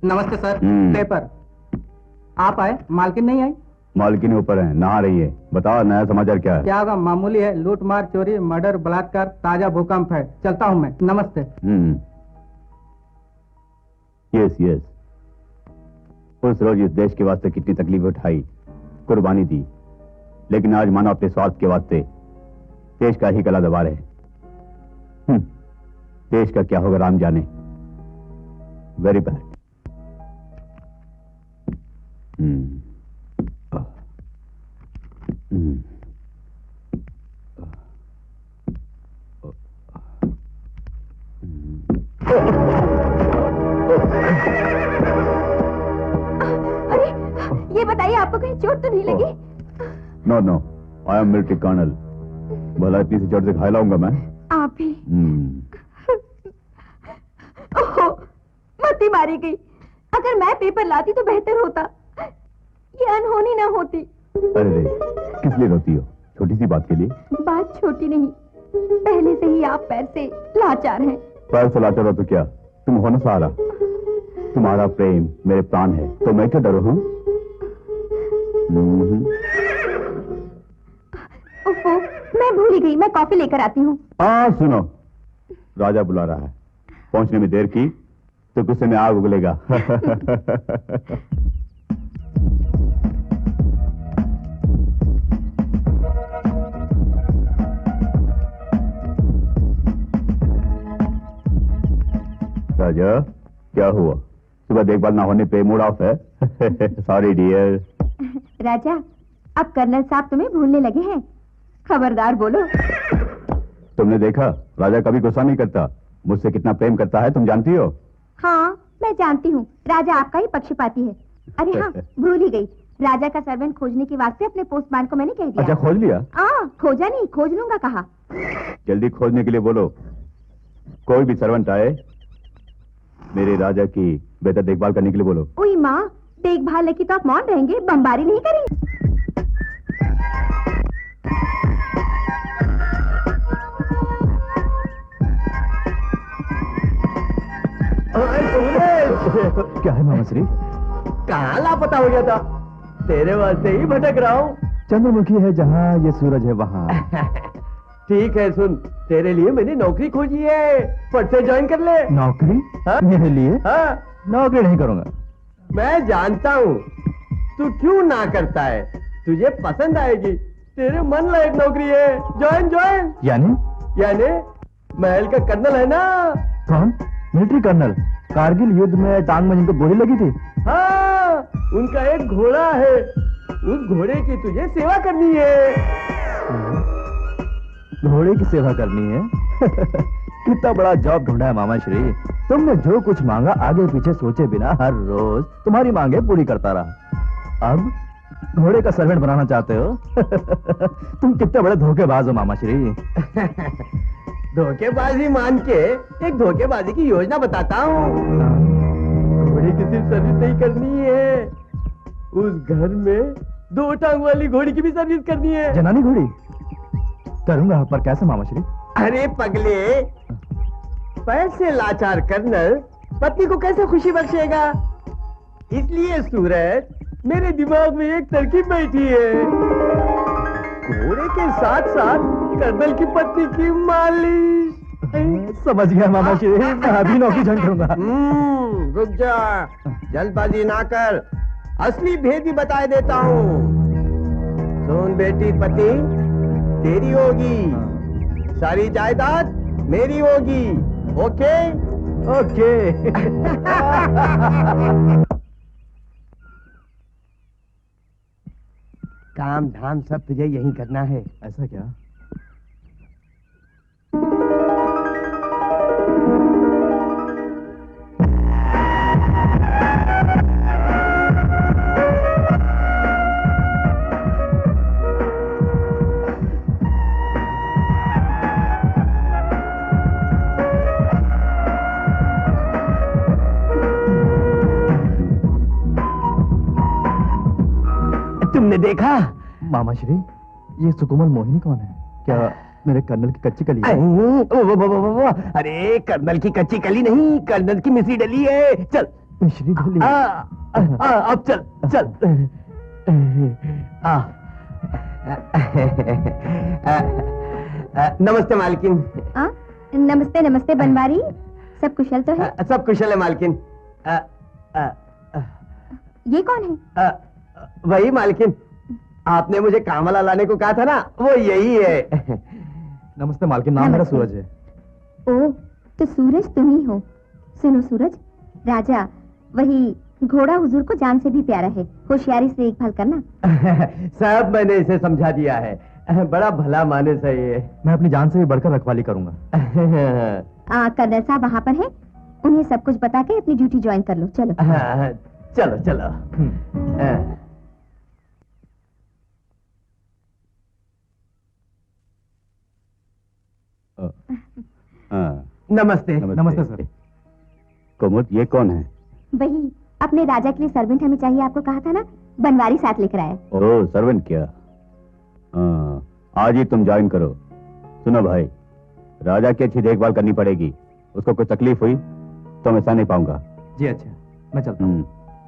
नमस्ते sir. Paper. आप आए, मालकिन नहीं आई? मालकिन ऊपर है, नहा रही है। बताओ नया समाचार क्या है? क्या होगा, मामूली है। लूट मार चोरी मर्डर बलात्कार, ताजा भूकंप है। चलता हूँ मैं, नमस्ते। Yes yes. उस रोज इस देश के वास्ते कितनी तकलीफ उठाई, कुर्बानी दी, लेकिन आज मानो अपने स्वार्थ के वास्ते देश का ही गला दबा रहे। देश का क्या होगा राम जाने। Very bad. अरे ये बताइए, आपको कहीं चोट तो नहीं लगी? No no, I am military colonel. भला इतनी सी चोट से घायल होऊंगा मैं? आप भी। ओहो, मती मारी गई। अगर मैं पेपर लाती तो बेहतर होता, ये अनहोनी ना होती। अरे किस लिए रोती हो? छोटी सी बात के लिए? बात छोटी नहीं, पहले से ही आप पैर से लाचार हैं। पैर से लाचार हो तो क्या, तुम हो ना सहारा। तुम्हारा प्रेम मेरे प्राण है, तो मैं क्या डरू हूँ? ओहो, मैं भूल ही गई, मैं कॉफी लेकर आती हूँ। सुनो, राजा बुला रहा है। पहुंचने में देर की तो गुस्से में आग उगलेगा। राजा, क्या हुआ? सुबह देखभाल ना होने पे मूड ऑफ है? Sorry dear. राजा, अब कर्नल साहब तुम्हें भूलने लगे हैं, खबरदार बोलो। तुमने देखा, राजा कभी गुस्सा नहीं करता। मुझसे कितना प्रेम करता है तुम जानती हो? हाँ, मैं जानती हूँ। राजा आपका ही पक्षपाती है। अरे हाँ, भूल ही गई, राजा का सर्वेंट खोजने के वास्ते अपने पोस्टमैन को मैंने कह दिया। अच्छा, खोज लिया? खोजा नहीं, खोज लूंगा कहा। जल्दी खोजने के लिए बोलो। कोई भी सर्वेंट आए, मेरे राजा की बेहतर देखभाल करने के लिए बोलो। ओई माँ, देखभाल लेके तो आप मौन रहेंगे, बमबारी नहीं करेंगे? क्या है मामाश्री? कहाँ लापता हो गया था? तेरे वास्ते ही भटक रहा हूँ। चंद्रमुखी है जहाँ, ये सूरज है वहाँ। ठीक है, सुन, तेरे लिए मैंने नौकरी खोजी है, फट से ज्वाइन कर ले। नौकरी? हाँ? मेरे लिए? हाँ? नौकरी नहीं करूंगा। मैं जानता हूँ तू क्यों ना करता है, तुझे पसंद आएगी। तेरे मन लायक नौकरी है, ज्वाइन ज्वाइन। यानी महल का कर्नल है ना? कौन? Military colonel? कारगिल युद्ध में टांग में जिनको गोली लगी थी? हाँ, उनका एक घोड़ा है, उस घोड़े की तुझे सेवा करनी है। घोड़े की सेवा करनी है? कितना बड़ा जॉब ढूंढा है मामाश्री। तुमने जो कुछ मांगा आगे पीछे सोचे बिना हर रोज तुम्हारी मांगे पूरी करता रहा। अब घोड़े का सर्वेंट बनाना चाहते हो? तुम कितने बड़े धोखेबाज हो मामाश्री। धोखेबाजी मान के एक धोखेबाजी की योजना बताता हूँ। घोड़े की सिर्फ सर्विस नहीं करनी है, उस घर में 2 टांग वाली घोड़ी की भी सर्विस करनी है। जनानी घोड़ी? करूंगा, पर कैसे मामाश्री? अरे पगले, पैसे लाचार कर्नल पत्नी को कैसे खुशी बख्शेगा? इसलिए सूरज, मेरे दिमाग में एक तरकीब बैठी है। घोड़े के साथ साथ कर्नल की पत्नी की मालिश। समझ गया मामाश्री, मैं अभी नौकरी ज्वाइन करूंगा। रुक जा, जल्दबाजी ना कर, असली भेद ही बता देता हूँ। सुन बेटी, पति तेरी होगी, सारी जायदाद मेरी होगी। ओके? ओके। काम धाम सब तुझे यही करना है। ऐसा क्या? तुमने देखा? मामाश्री, ये सुकोमल मोहिनी कौन है? क्या मेरे कर्नल की कच्ची कली है? अरे कर्नल की कच्ची कली नहीं, कर्नल की मिसी डली है। चल मिश्री ढली। अब चल चल। नमस्ते मालकिन। नमस्ते नमस्ते बनवारी, सब कुशल तो है? सब कुशल है मालकिन। ये कौन है? वही मालकिन, आपने मुझे कामला लाने को कहा था ना, वो यही है। नमस्ते मालकिन, नाम मेरा सूरज है। ओह, तो सूरज तुम ही हो। सुनो सूरज, राजा वही घोड़ा हुजूर को जान से भी प्यारा है, होशियारी से देखभाल करना। सब मैंने इसे समझा दिया है, बड़ा भला मानस है ये। मैं अपनी जान से भी बढ़कर रखवाली करूंगा। कर्नल साहब वहाँ पर है, उन्हें सब कुछ बता के अपनी ड्यूटी ज्वाइन कर लो। चलो चलो चलो। नमस्ते। नमस्ते सर। कुमुद, ये कौन है? वही अपने राजा के लिए सर्वेंट हमें चाहिए, आपको कहा था ना, बनवारी साथ लेकर आया। ओह, सर्वेंट क्या? आज ही तुम ज्वाइन करो। सुनो भाई, राजा की अच्छी देखभाल करनी पड़ेगी। उसको कोई तकलीफ हुई तो मैं सह नहीं पाऊंगा। जी अच्छा, मैं चलता हूँ।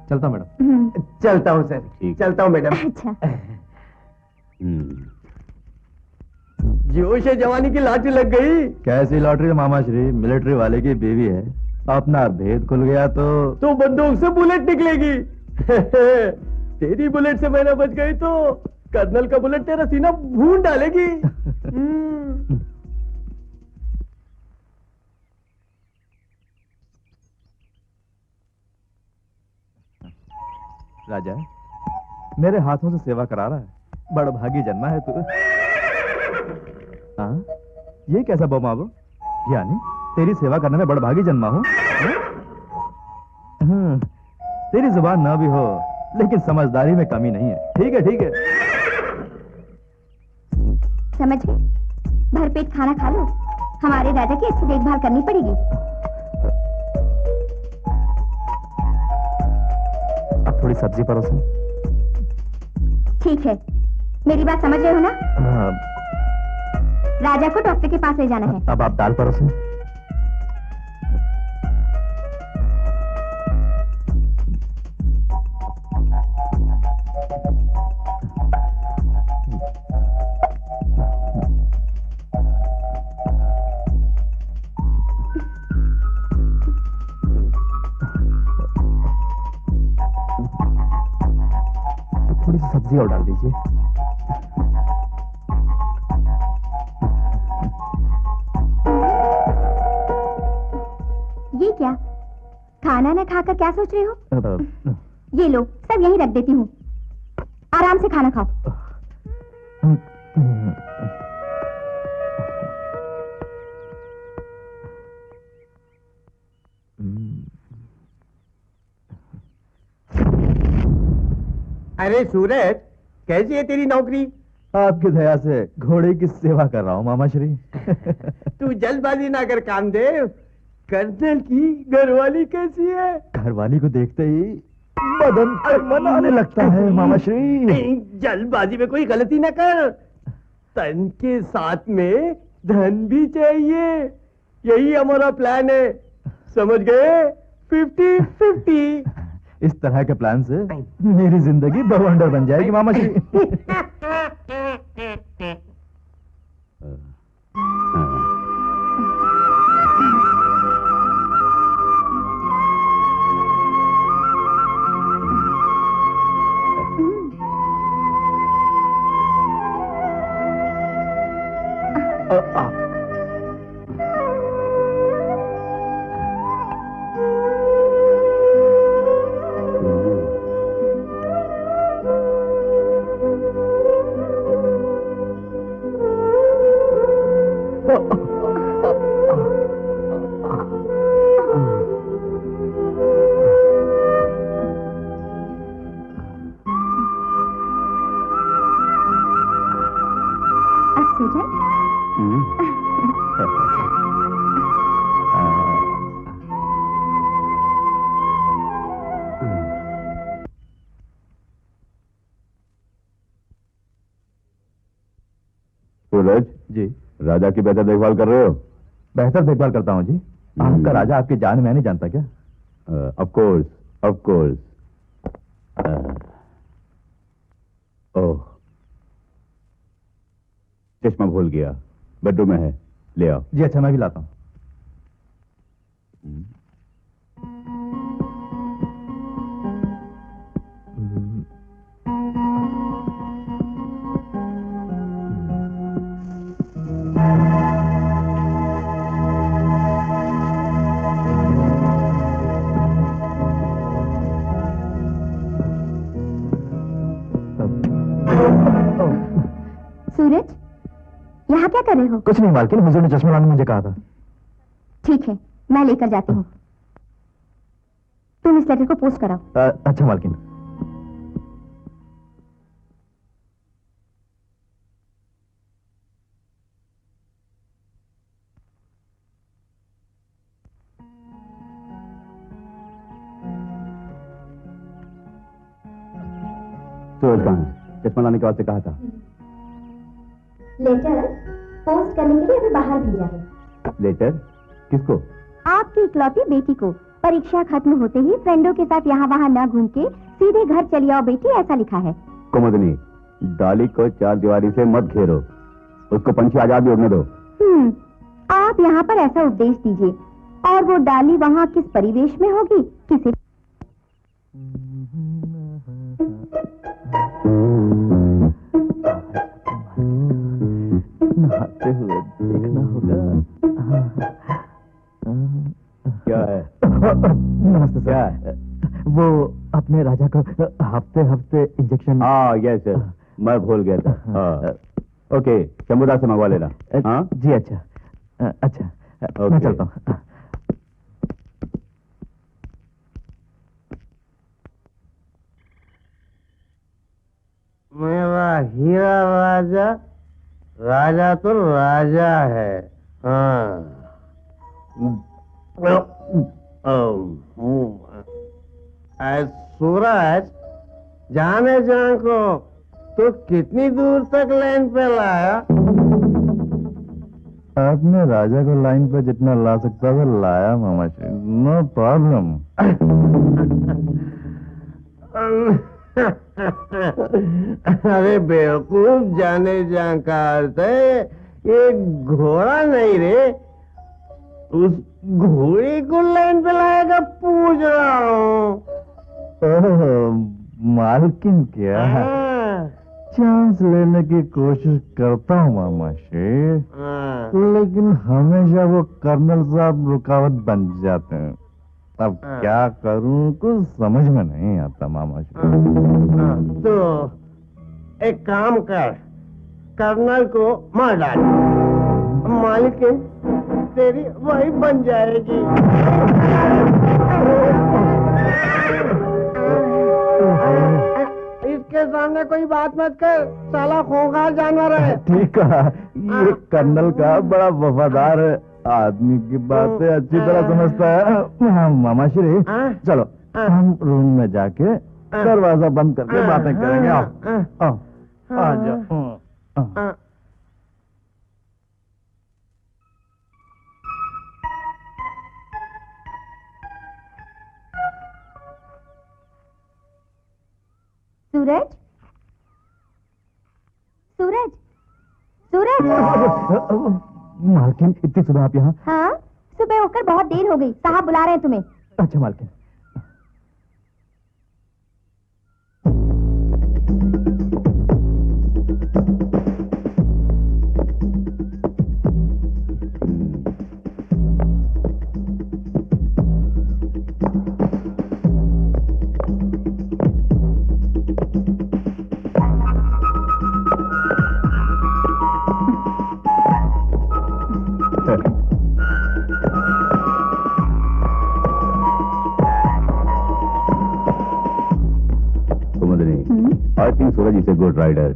चलता हूँ मैडम। चलता हूँ सर। ठीक। चलता हूँ मैडम। अच्छा। जोश है जवानी की लाठी लग गई। कैसी लॉटरी मामा श्री, मिलिट्री वाले की बीवी है, अपना भेद खुल गया तो बंदूक से बुलेट निकलेगी। तेरी बुलेट से मैं न बच गई तो कर्नल का बुलेट तेरा सीना भून डालेगी। राजा, मेरे हाथों से सेवा करा रहा है, बड़भागी जन्मा है तू। हाँ, ये कैसा बमाबो? यानी तेरी सेवा करने में बड़भागी जन्मा हूँ? तेरी जुबान ना भी हो, लेकिन समझदारी में कमी नहीं है। ठीक है ठीक है। समझ गए? भरपेट खाना खा लो, हमारे राजा की अच्छी देखभाल करनी पड़ेगी। अब थोड़ी सब्जी परोसो। ठीक है, मेरी बात समझ रहे हो ना? राजा को डॉक्टर के पास ले जाना है। अब आप दाल परोसो। थोड़ी सी सब्जी और डाल दीजिए। ये क्या? खाना न खाकर क्या सोच रहे हो? ये लो, सब यहीं रख देती हूँ, आराम से खाना खाओ। अरे सूरज, कैसी है तेरी नौकरी? आपकी दया से घोड़े की सेवा कर रहा हूँ मामा श्री। तू जल्दबाजी ना कर कामदेव। कर्नल की घरवाली कैसी है? घरवाली को देखते ही बदन मन आने लगता है मामा श्री। जल्दबाजी में कोई गलती ना कर, तन के साथ में धन भी चाहिए। यही हमारा प्लान है, समझ गए? 50-50। इस तरह के प्लान से मेरी जिंदगी बवंडर बन जाएगी मामा श्री। सूरज जी, राजा की बेहतर देखभाल कर रहे हो? बेहतर देखभाल करता हूँ जी। आपका राजा आपकी जान मैं नहीं जानता क्या? Of course, of course. ओह, चश्मा भूल गया, बेडरूम में है, ले आओ। जी अच्छा, मैं भी लाता हूँ। सूरज, यहाँ क्या कर रहे हो? कुछ नहीं मालकिन, हुजूर ने चश्मा लाने मुझे कहा था। ठीक है, मैं लेकर जाती हूँ। तुम इस लेटर को पोस्ट कराओ। अच्छा मालकिन। सूरज कहाँ है? चश्मा लाने के वास्ते कहा था। लेटर पोस्ट करने के लिए अभी बाहर भेजा है। लेटर? किसको? आपकी इकलौती बेटी को। परीक्षा खत्म होते ही फ्रेंडों के साथ यहाँ वहाँ न घूम के सीधे घर चली आओ बेटी, ऐसा लिखा है। कुमुदनी, डाली को चार दीवारी से मत घेरो, उसको पंछी आजाद भी उड़ने दो। आप यहाँ पर ऐसा उपदेश दीजिए, और वो डाली वहाँ किस परिवेश में होगी, किसे? नहाते हुए देखना होगा। क्या है? नमस्ते सर। क्या है? वो अपने राजा को हफ्ते हफ्ते इंजेक्शन। हाँ यस, मैं भूल गया था। हाँ। ओके, शंभुदा से मंगवा लेना। हाँ जी अच्छा। अच्छा मैं चलता हूँ। मेरा हीरा राजा, राजा तो राजा है। हाँ। सूरज, जाने जान को तो कितनी दूर तक लाइन पे लाया? अपने राजा को लाइन पे जितना ला सकता था लाया मामा जी, नो प्रॉब्लम। अरे बेवकूफ, जाने जान का अर्थ है ये घोड़ा नहीं रे, उस घोड़ी को लाइन पे लाएगा पूछ रहा हूँ। मालकिन क्या चांस लेने की कोशिश करता हूँ मामा जी, लेकिन हमेशा वो कर्नल साहब रुकावट बन जाते हैं। अब क्या करूं कुछ समझ में नहीं आता मामा जी। तो एक काम कर, कर्नल को मार डाल, मालकिन तेरी वही बन जाएगी। इसके सामने कोई बात मत कर, साला खूंखार जानवर है। ठीक है, ये कर्नल का बड़ा वफादार आदमी की बातें अच्छी तरह समझता है। हाँ मामा श्री, चलो हम रूम में जाके दरवाजा बंद करके बातें करेंगे। आओ आओ आ जाओ। सूरज, सूरज, सूरज। मालकिन इतनी सुबह आप यहाँ? हाँ, सुबह होकर बहुत देर हो गई, साहब बुला रहे हैं तुम्हें। अच्छा मालकिन। I think Suraj is a good rider,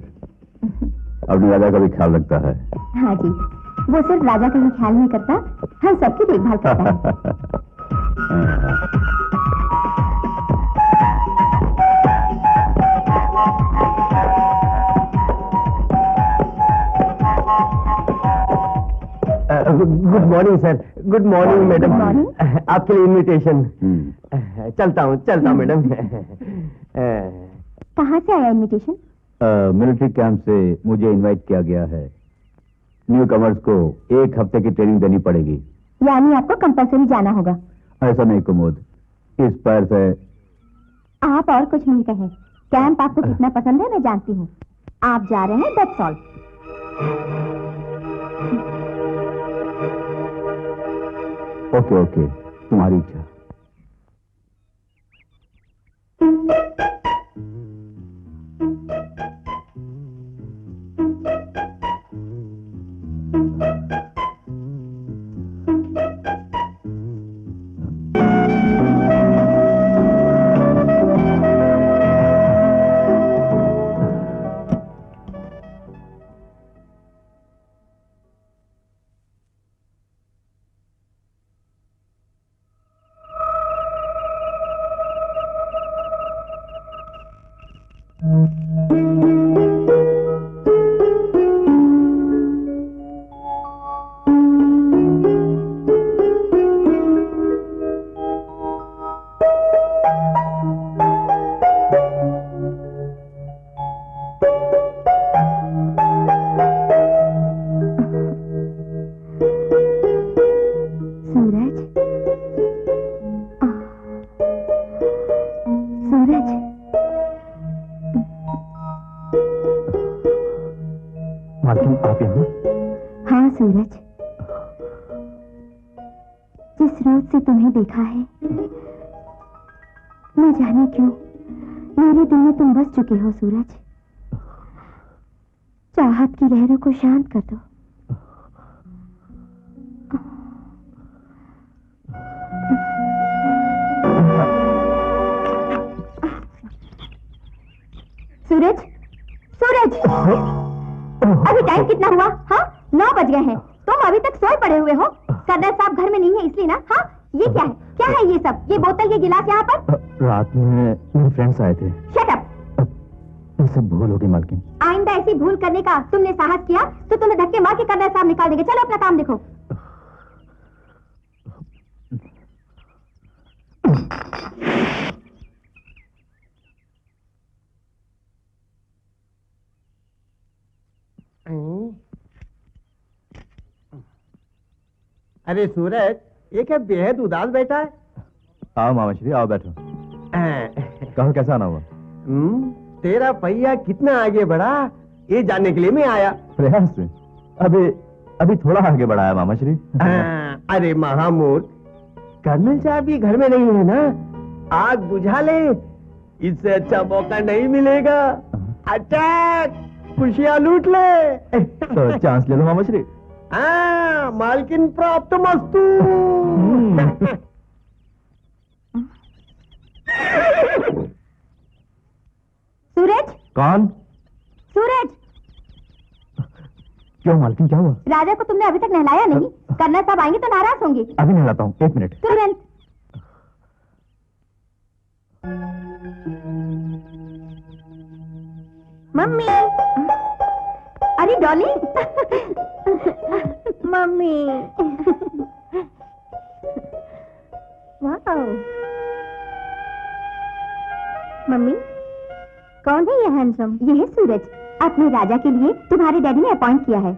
अपने राजा का भी ख्याल रखता है। हाँ जी, वो सिर्फ राजा का ही ख्याल नहीं करता, हम सबकी देखभाल करता है। Good morning sir. Good morning madam. आपके लिए इनविटेशन। चलता हूँ मैडम। कहाँ से आया इनविटेशन? मिलिट्री कैंप से मुझे इनवाइट किया गया है। न्यू कमर्स को 1 हफ्ते की ट्रेनिंग देनी पड़ेगी। यानी आपको कंपल्सरी जाना होगा? ऐसा नहीं कुमुद, इस पैर से। आप और कुछ नहीं कहें। कैंप आपको कितना पसंद है मैं जानती हूँ। आप जा रहे हैं, दैट्स ऑल। ओके ओके, तुम्हारी इच्छा। देखा है, न जाने क्यों मेरे दिल में तुम बस चुके हो सूरज। चाहत की लहरों को शांत कर दो। सूरज, सूरज, अभी टाइम कितना हुआ? हाँ, 9 बज गए हैं। तुम अभी तक सोए पड़े हुए हो। कर्नल साहब घर में नहीं है इसलिए ना? हाँ, ये क्या है? क्या है ये सब? ये बोतल, ये गिलास यहाँ पर? रात में मेरे फ्रेंड्स आए थे। Shut up! ये सब भूल हो गई मालकिन। आइंदा ऐसी भूल करने का तुमने साहस किया तो तुम्हें धक्के मार के कर्नल साहब निकाल देंगे। चलो अपना काम देखो। अरे सूरज, ये क्या बेहद उदास बैठा है? आओ मामा श्री, आओ बैठो। कहो कैसा आना हुआ? तेरा पहिया कितना आगे बढ़ा ये जानने के लिए मैं आया। प्रयास से अभी थोड़ा आगे बढ़ाया मामा श्री। अरे महामूर्ख, कर्नल साहब भी घर में नहीं है ना? आग बुझा ले, इससे अच्छा मौका नहीं मिलेगा। अच्छा, खुशियां लूट ले। तो चांस ले लो मामा श्री। हाँ, मालकिन प्राप्त मस्तु। सूरज? कौन? सूरज! क्यों मालकिन, क्या हुआ? राजा को तुमने अभी तक नहलाया नहीं। कर्नल साहब आएंगे तो नाराज होंगे। अभी नहलाता हूँ, 1 मिनट। तुरंत। मम्मी! अरे डॉली! मम्मी! वाह! मम्मी, कौन है ये हैंडसम? ये है सूरज। अपने राजा के लिए तुम्हारे डैडी ने अपॉइंट किया है।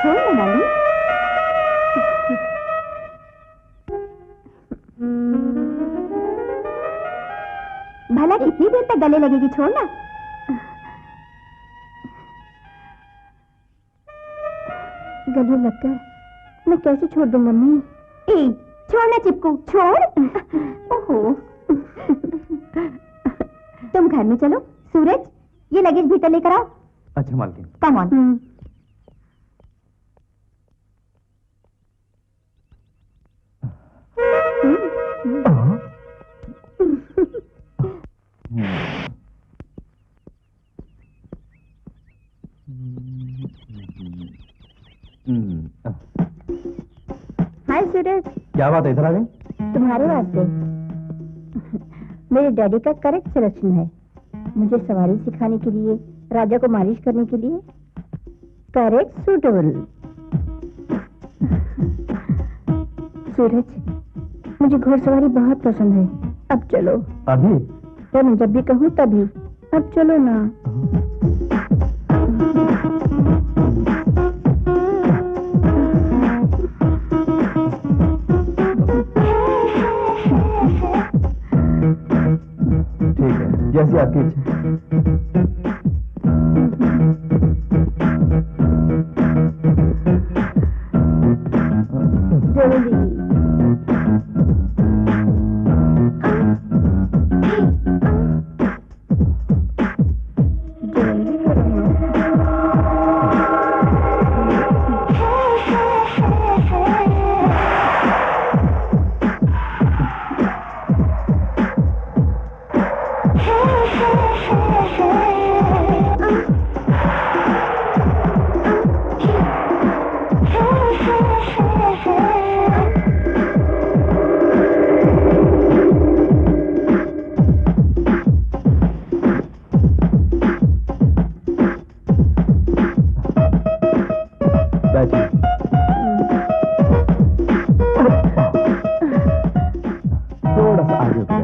छोड़ ना डाली। भला कितनी देर तक गले लगेगी? छोड़ ना। गले लगकर मैं कैसे छोड़ दूं मम्मी? ए, छोड़ना चिपकू, छोड़। ओहो। तुम घर में चलो। सूरज, ये लगेज भीतर लेकर आओ। अच्छा मालकिन। Come on. हाय सूरज। क्या बात है, इधर आ गए? तुम्हारे वास्ते। मेरे डैडी का करेक्ट सिलेक्शन है। मुझे सवारी सिखाने के लिए, राजा को मालिश करने के लिए करेक्ट सूटेबल। सूरज, मुझे घोड़सवारी बहुत पसंद है। अब चलो। अभी? तो मैं जब भी कहूँ तभी। अब चलो ना। ठीक है, जैसी आपकी इच्छा। जल्दी। थोड़ा सा आगे हो गया।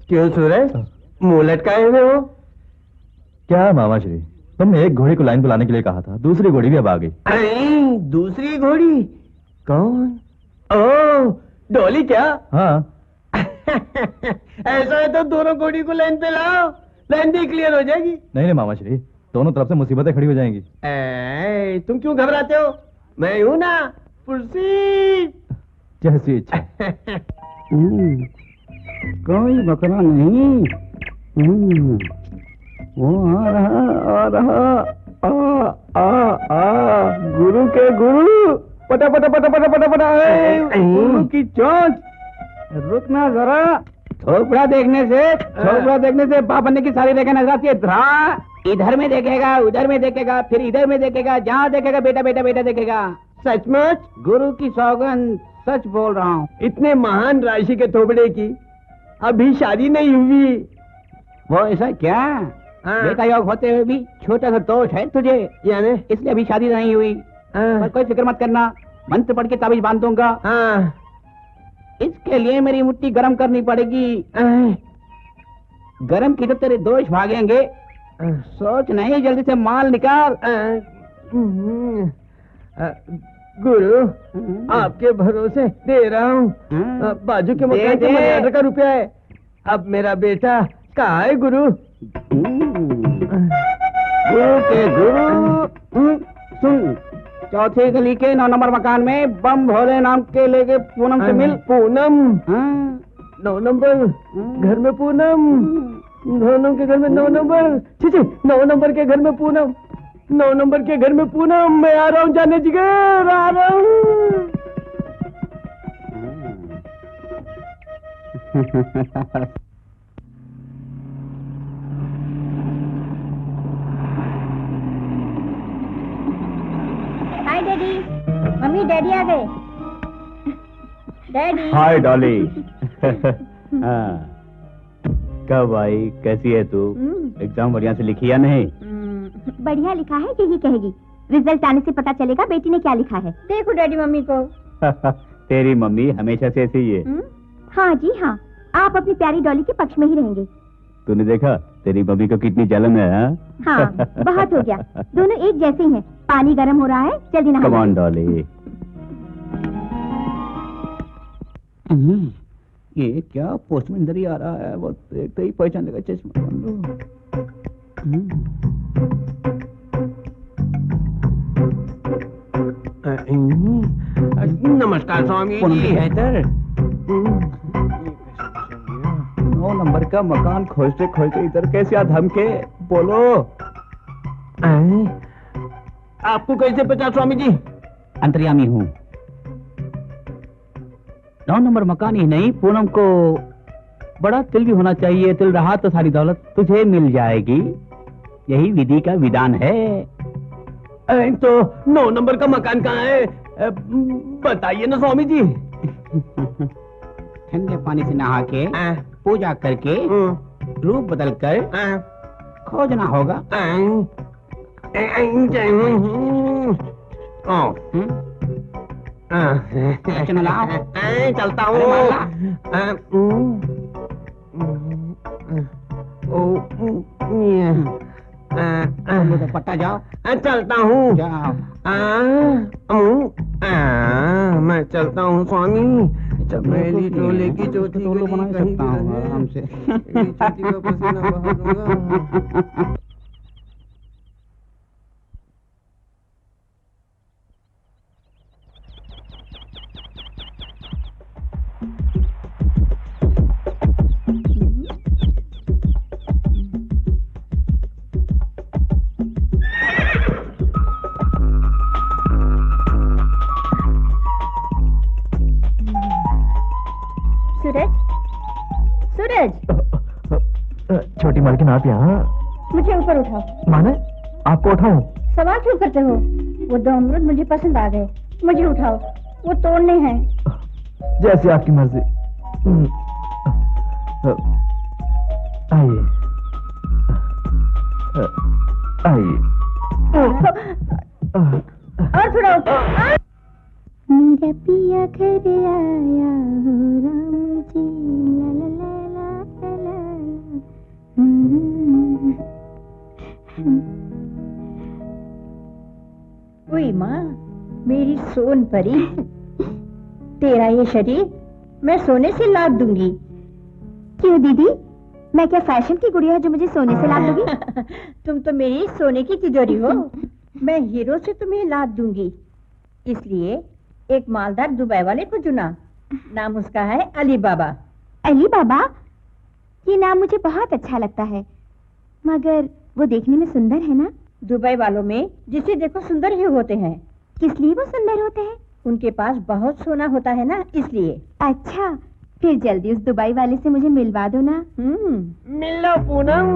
क्यों सूरज, मुंह लटकाए हुए हो? क्या मामा श्री, तुमने एक घोड़ी को लाइन पर लाने के लिए कहा था, दूसरी घोड़ी भी अब आ गई। अरे दूसरी घोड़ी? कौन? ओह, डॉली क्या? हाँ। ऐसा है तो दोनों घोड़ी को लाइन पे लाओ, लाइन भी क्लियर हो जाएगी। नहीं मामा श्री, दोनों तरफ से मुसीबतें खड़ी हो जाएंगी। तुम क्यों घबराते हो? मैं हूं ना, प्रोसीड। जैसी इच्छा। कोई बकरा नहीं। वो आ रहा गुरु के गुरु, पटा पटा पटा पटा पटा पटा। गुरु की चोंच, रुकना जरा। छोकरा देखने से बाप बनने की सारी रेखा नजर आती है। धरा, इधर में देखेगा, उधर में देखेगा, फिर इधर में देखेगा, जहाँ देखेगा बेटा बेटा बेटा देखेगा। सचमुच? गुरु की सौगंध, सच बोल रहा हूँ। इतने महान राशि के थोबड़े की अभी शादी नहीं हुई। वो ऐसा क्या? हाँ। बेटा योग होते हुए भी छोटा सा दोष है तुझे, यानी? इसलिए अभी शादी नहीं हुई। हाँ। पर कोई फिक्र मत करना, मंत्र पढ़ के ताबीज बांध दूंगा। हाँ। इसके लिए मेरी मुट्ठी गरम करनी पड़ेगी। गरम की तो तेरे दोष भागेंगे। सोच नहीं, जल्दी से माल निकाल। गुरु, आपके भरोसे दे रहा हूँ। बाजू के मकान के मर्यादा का रुपया है। अब मेरा बेटा कहाँ है गुरु? गुरु के गुरु, सुन, चौथी गली के 9 नंबर मकान में बम भोले नाम के लेके पूनम से मिल। पूनम? 9 नंबर घर में पूनम? दोनों के घर में 9 नंबर? छी, 9 नंबर के घर में पूनम, 9 नंबर के घर में पूनम। मैं आ रहा हूँ जाने जिगर, आ रहा हूँ। हाय डैडी, मम्मी डैडी आ गए। डैडी। हाय डॉली। कब आई, कैसी है तू? एग्जाम बढ़िया से लिखी या नहीं? बढ़िया लिखा है, यही कहेगी। रिजल्ट आने से पता चलेगा बेटी ने क्या लिखा है। देखो डैडी मम्मी को। तेरी मम्मी हमेशा से ऐसी ही है। हाँ जी हाँ, आप अपनी प्यारी डॉली के पक्ष में ही रहेंगे। तूने देखा तेरी मम्मी को कितनी जलन है, हाँ? हाँ, बहुत हो गया। दोनों एक जैसे ही हैं। पानी गर्म हो रहा है, जल्दी नहा। Come on Dolly. ये क्या पोस्टमैन इधर ही आ रहा है, वो देखते ही पहचान लेगा। चश्मा पहन लो। नमस्कार स्वामी जी। हैदर, 9 नंबर का मकान खोजते खोजते इधर कैसे आ धमके? बोलो। आपको कैसे पता स्वामी जी? अंतर्यामी हूँ। 9 नंबर मकान ही नहीं, पूनम को बड़ा तिल भी होना चाहिए। तिल रहा तो सारी दौलत तुझे मिल जाएगी। यही विधि का विधान है। तो 9 नंबर का मकान कहाँ है? बताइए ना स्वामी जी। ठंडे पानी से नहा के, पूजा करके, रूप बदल कर खोजना होगा। चलता हूँ। पट्टा जाओ। चलता हूँ। जाओ। मैं चलता हूँ स्वामी। चमेली टोले की चौथी टोलो बना सकता हूँ आराम से। छाती का पसीना बहा दूंगा। छोटी मालकिन, आप यहाँ? मुझे ऊपर उठाओ। माने आपको उठाऊं? सवाल क्यों करते हो? वो 2 अमरूद मुझे पसंद आ गए, मुझे उठाओ। वो तोड़ने हैं। जैसे आपकी मर्जी। आइए आइए। और थोड़ा मेरा पिया घर आया हो राम जी, ला ला ला ला ला ला। ओए माँ, मेरी सोन परी, तेरा ये शरीर मैं सोने से लाद दूंगी। क्यों दीदी, मैं क्या फैशन की गुड़िया जो मुझे सोने से लाद दूंगी? तुम तो मेरी सोने की तिजोरी हो। मैं हीरो से तुम्हें लाद दूंगी। इसलिए एक मालदार दुबई वाले को चुना। नाम उसका है अली बाबा। अली बाबा? ये नाम मुझे बहुत अच्छा लगता है, मगर वो देखने में सुंदर है ना? दुबई वालों में जिसे देखो सुंदर ही होते हैं। किस लिए वो सुंदर होते हैं? उनके पास बहुत सोना होता है ना, इसलिए। अच्छा, फिर जल्दी उस दुबई वाले से मुझे मिलवा दो ना। मिलो पूनम,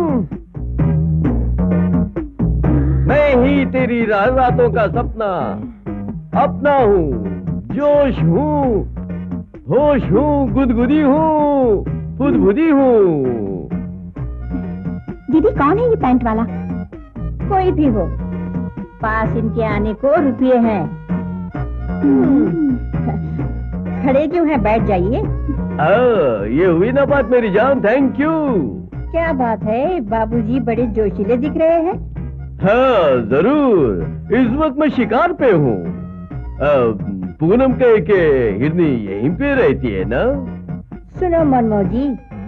मैं ही तेरी रातों का सपना, अपना हूँ, जोश हूँ, होश हूँ, गुदगुदी हूँ, बुदबुदी हूँ। दीदी, कौन है ये पैंट वाला? कोई भी हो, पास इनके आने को रुपये हैं। खड़े क्यों हैं? बैठ जाइए। ये हुई ना बात मेरी जान, थैंक यू। क्या बात है, बाबूजी बड़े जोशीले दिख रहे हैं। हाँ जरूर, इस वक्त मैं शिकार पे हूँ। पूनम के हिरनी यहीं पे रहती है ना? सुनो मनमोह जी,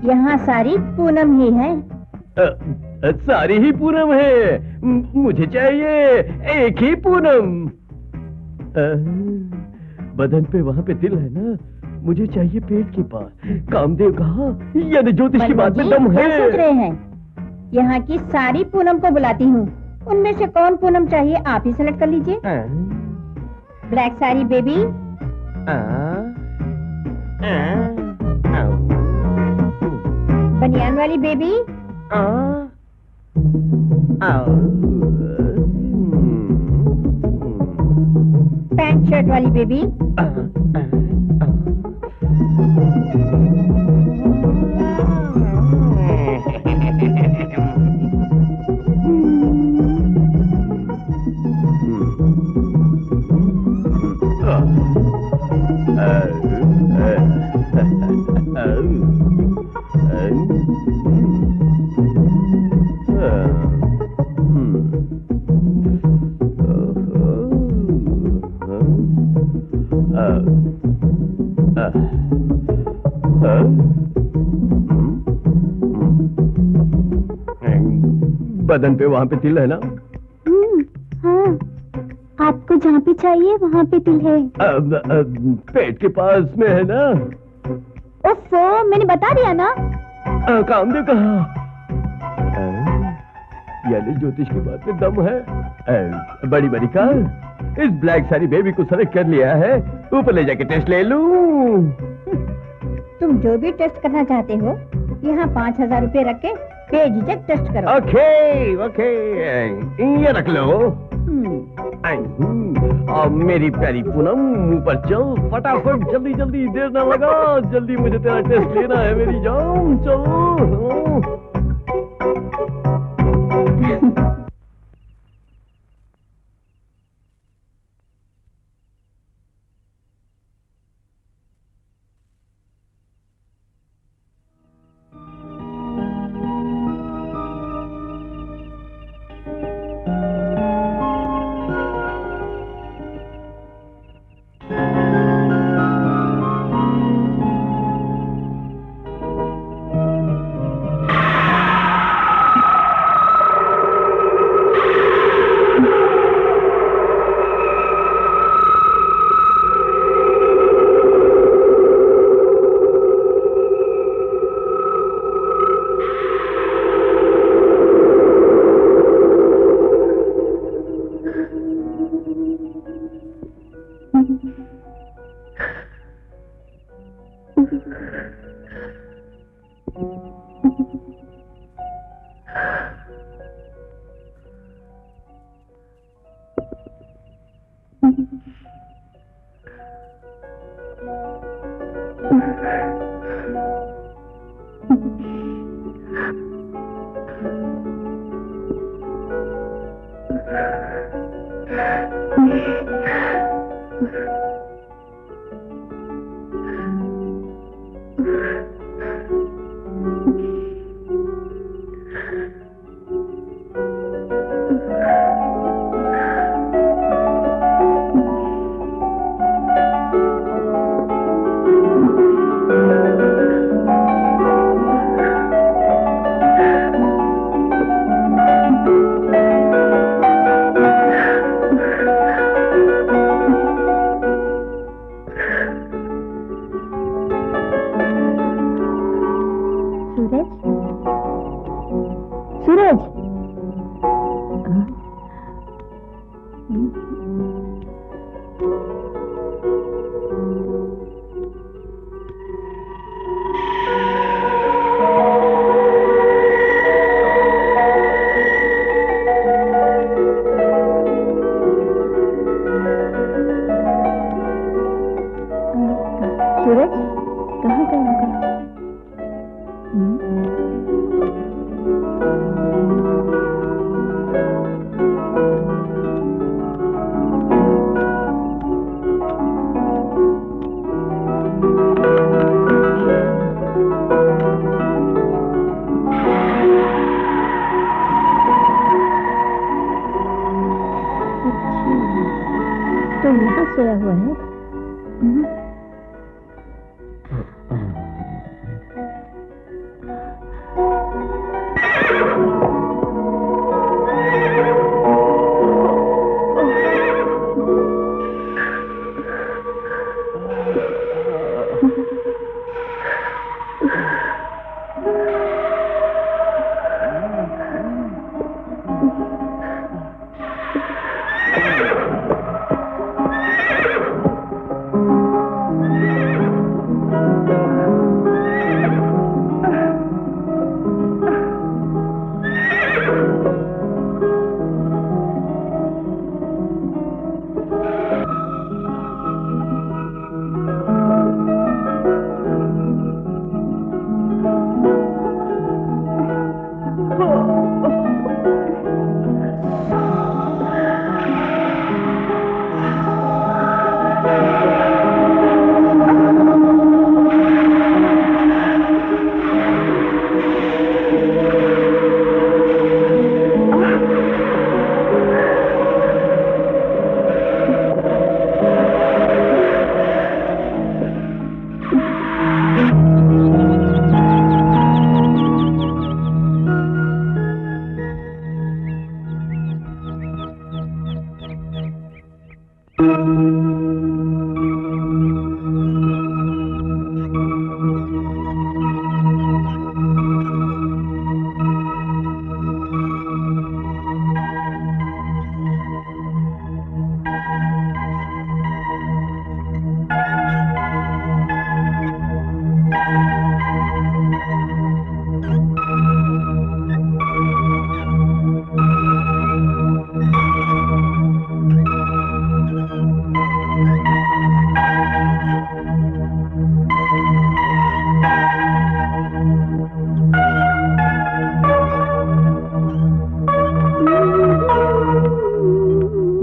यहाँ सारी पूनम ही है। सारी ही पूनम है, मुझे चाहिए एक ही पूनम। बदन पे वहाँ पे दिल है ना, मुझे चाहिए पेट के पास। कामदेव कहा, यानी ज्योतिष की बात में दम है। क्या सोच रहे हैं? यहाँ की सारी पूनम को बुलाती हूँ, उनमें से कौन पूनम चाहिए आप ही सेलेक्ट कर लीजिए। ब्लैक साड़ी बेबी, बनियान वाली बेबी, पैंट शर्ट वाली बेबी, बदन पे वहां पे तिल है ना? हाँ, आपको जहाँ पे चाहिए वहाँ पे तिल है। पेट के पास में है ना? ओफो, मैंने बता दिया ना। काम ने कहा। यानी ज्योतिष की बात में दम है। बड़ी बड़ी कार, इस ब्लैक सारी बेबी को सेलेक्ट कर लिया है, ऊपर ले जाके टेस्ट ले लूं। तुम जो भी टेस्ट करना चाहते हो, यहाँ 5,000 रुपए रख के बेझिझक टेस्ट करो। ओके ओके, ये रख लो। और मेरी प्यारी पूनम, ऊपर चल फटाफट, जल्दी जल्दी, देर ना लगा, जल्दी मुझे तेरा टेस्ट लेना है मेरी जान, चलो।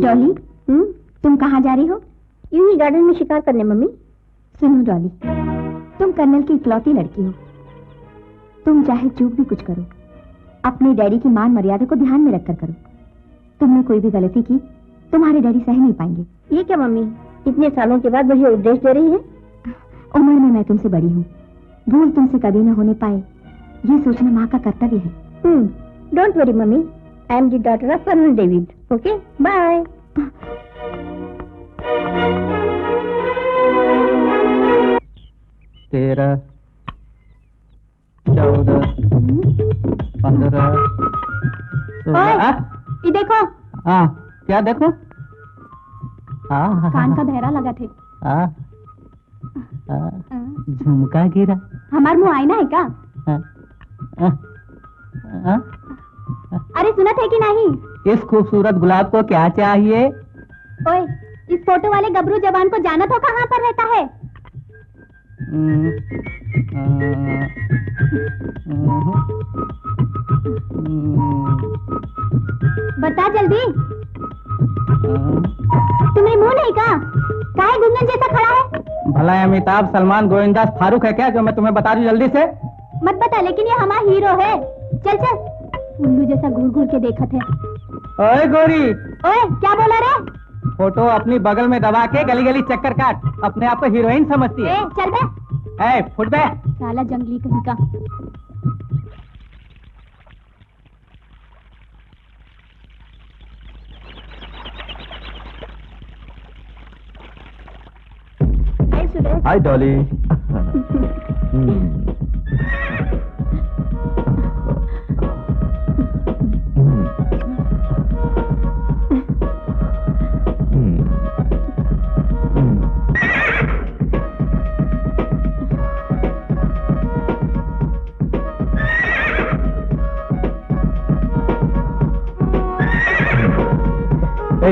डॉली, तुम कहाँ जा रही हो? यूं ही गार्डन में शिकार करने मम्मी। सुनो डॉली, तुम कर्नल की इकलौती लड़की हो। तुम चाहे चूक भी कुछ करो, अपने डैडी की मान मर्यादा को ध्यान में रखकर करो। तुमने कोई भी गलती की, तुम्हारे डैडी सह नहीं पाएंगे। ये क्या मम्मी, इतने सालों के बाद मुझे उपदेश दे रही है? उम्र में मैं तुमसे बड़ी हूँ, भूल तुमसे कभी न होने पाए, ये सोचना माँ का कर्तव्य है। Don't worry mummy, I am the daughter of colonel David. Okay, bye. 13, 14, 15, 16। ये देखो। हाँ, क्या देखो? कान का बहरा लगा थे। झुमका गिरा। हमार मुंह आईना है क्या? अरे सुना थे कि नहीं? इस खूबसूरत गुलाब को क्या चाहिए? ओए, इस फोटो वाले गबरू जवान को जाना तो कहाँ पर रहता है? बता जल्दी। तुम्हें मुंह नहीं का? काहे गुंजन जैसा खड़ा है? भला अमिताभ, सलमान, गोविंदास, फारूक है क्या जो मैं तुम्हें बता दूं जल्दी से? मत बता, लेकिन ये हमारा हीरो है। चल चल, उल्लू जैसा घूर घूर के देखा थे। ओए गोरी, ओए क्या बोला रे? फोटो अपनी बगल में दबा के गली गली चक्कर काट, अपने आप को हीरोइन समझती है। चल बे। फुट बे। साला जंगली कहीं का। हाय डॉली।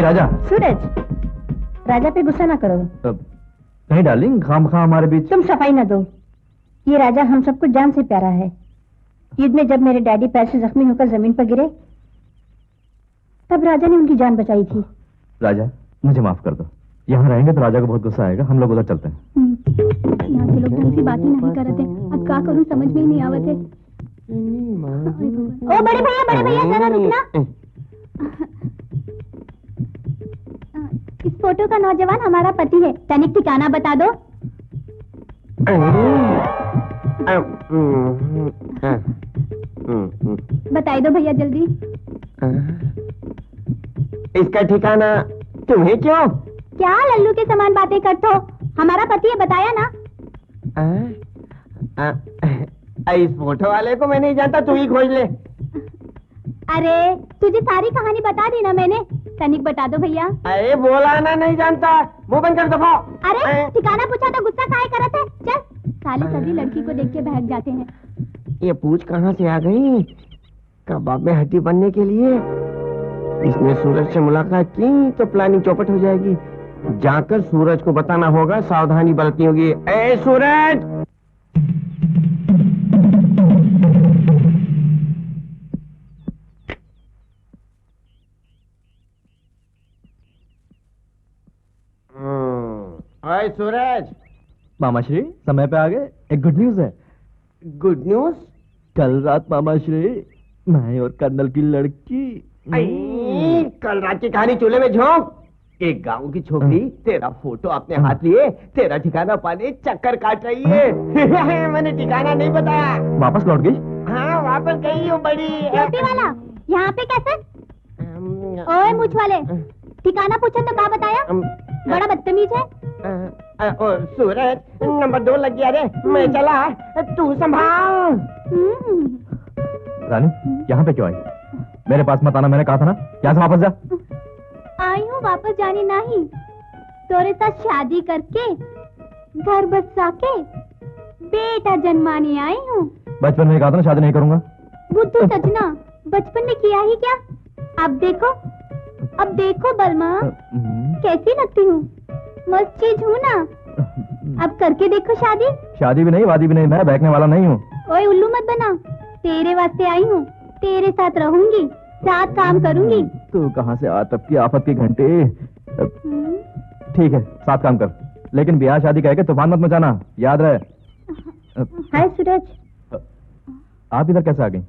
राजा। सूरज, राजा पे गुस्सा ना करो। नहीं डार्लिंग, खामखा हमारे बीच। तुम सफाई ना दो। ये राजा हम सबको जान से प्यारा है। युद्ध में जब मेरे डैडी पैर से जख्मी होकर जमीन पर गिरे, तब राजा ने उनकी जान बचाई थी। राजा, मुझे माफ कर दो। यहाँ रहेंगे तो राजा को बहुत गुस्सा आएगा। हम लोग उधर चलते हैं। यहाँ के लोग ढंग से बातें नहीं कर रहे थे। अब क्या करूँ समझ में ही नहीं आवत है। ओ बड़े भैया जरा रुकना। इस फोटो का नौजवान हमारा पति है। तनिक ठिकाना बता दो। बताई दो भैया जल्दी। इसका ठिकाना तुम्हें क्यों? क्या लल्लू के समान बातें करते हो? हमारा पति है, बताया ना। इस फोटो वाले को मैं नहीं जानता, तू ही खोज ले। अरे तुझे सारी कहानी बता दी ना मैंने। तनिक बता दो भैया। अरे बोला ना, नहीं जानता। मुंह बंद कर दफा। अरे ठिकाना पूछा तो गुस्सा काहे करत है? चल, साले सभी लड़की को देख के बहक जाते हैं। ये पूछ कहाँ से आ गई? कबाब में हड्डी बनने के लिए। इसने सूरज से मुलाकात की तो प्लानिंग चौपट हो जाएगी। जाकर सूरज को बताना होगा, सावधानी बरतनी होगी। ए सूरज! ओए सूरज! मामा श्री, समय पे आ गए। एक गुड न्यूज है। Good news? कल रात मामा श्री, मैं और कर्नल की लड़की। कल रात की कहानी चूल्हे में झोंक। एक गांव की छोकरी तेरा फोटो अपने हाथ लिए तेरा ठिकाना पाने चक्कर काट रही है। मैंने ठिकाना नहीं बताया। वापस लौट गई? हाँ वापस गई हूँ बड़ी। टोपी वाला, यहाँ पे कैसे? ओए मूछ वाले, ठिकाना पूछा तो क्या बताया? बड़ा बदतमीज है। सूरज नंबर 2 लग गया रे, मैं चला, तू संभाल। रानी यहाँ पे क्यों आई? मेरे पास मत आना, मैंने कहा था ना। यहाँ से वापस जा। आई हूँ वापस जाने नहीं, तोरे साथ शादी करके घर बसा के बेटा जन्माने आई हूँ। बचपन में कहा था ना शादी नहीं करूंगा। बुद्धू सजना, बचपन में किया ही क्या? अब देखो बलमा कैसी लगती हूँ, मस्त चीज हूँ ना। अब करके देखो शादी। शादी भी नहीं, वादी भी नहीं, मैं बहकने वाला नहीं हूँ। ओए उल्लू मत बना, तेरे वास्ते आई हूँ, तेरे साथ रहूंगी, साथ काम करूंगी। तू कहाँ से आतप की आफत की घंटे। ठीक है, साथ काम कर, लेकिन ब्याह शादी कह के तूफान मत मचाना, याद रहे। हाय सूरज। आप इधर कैसे आ गई?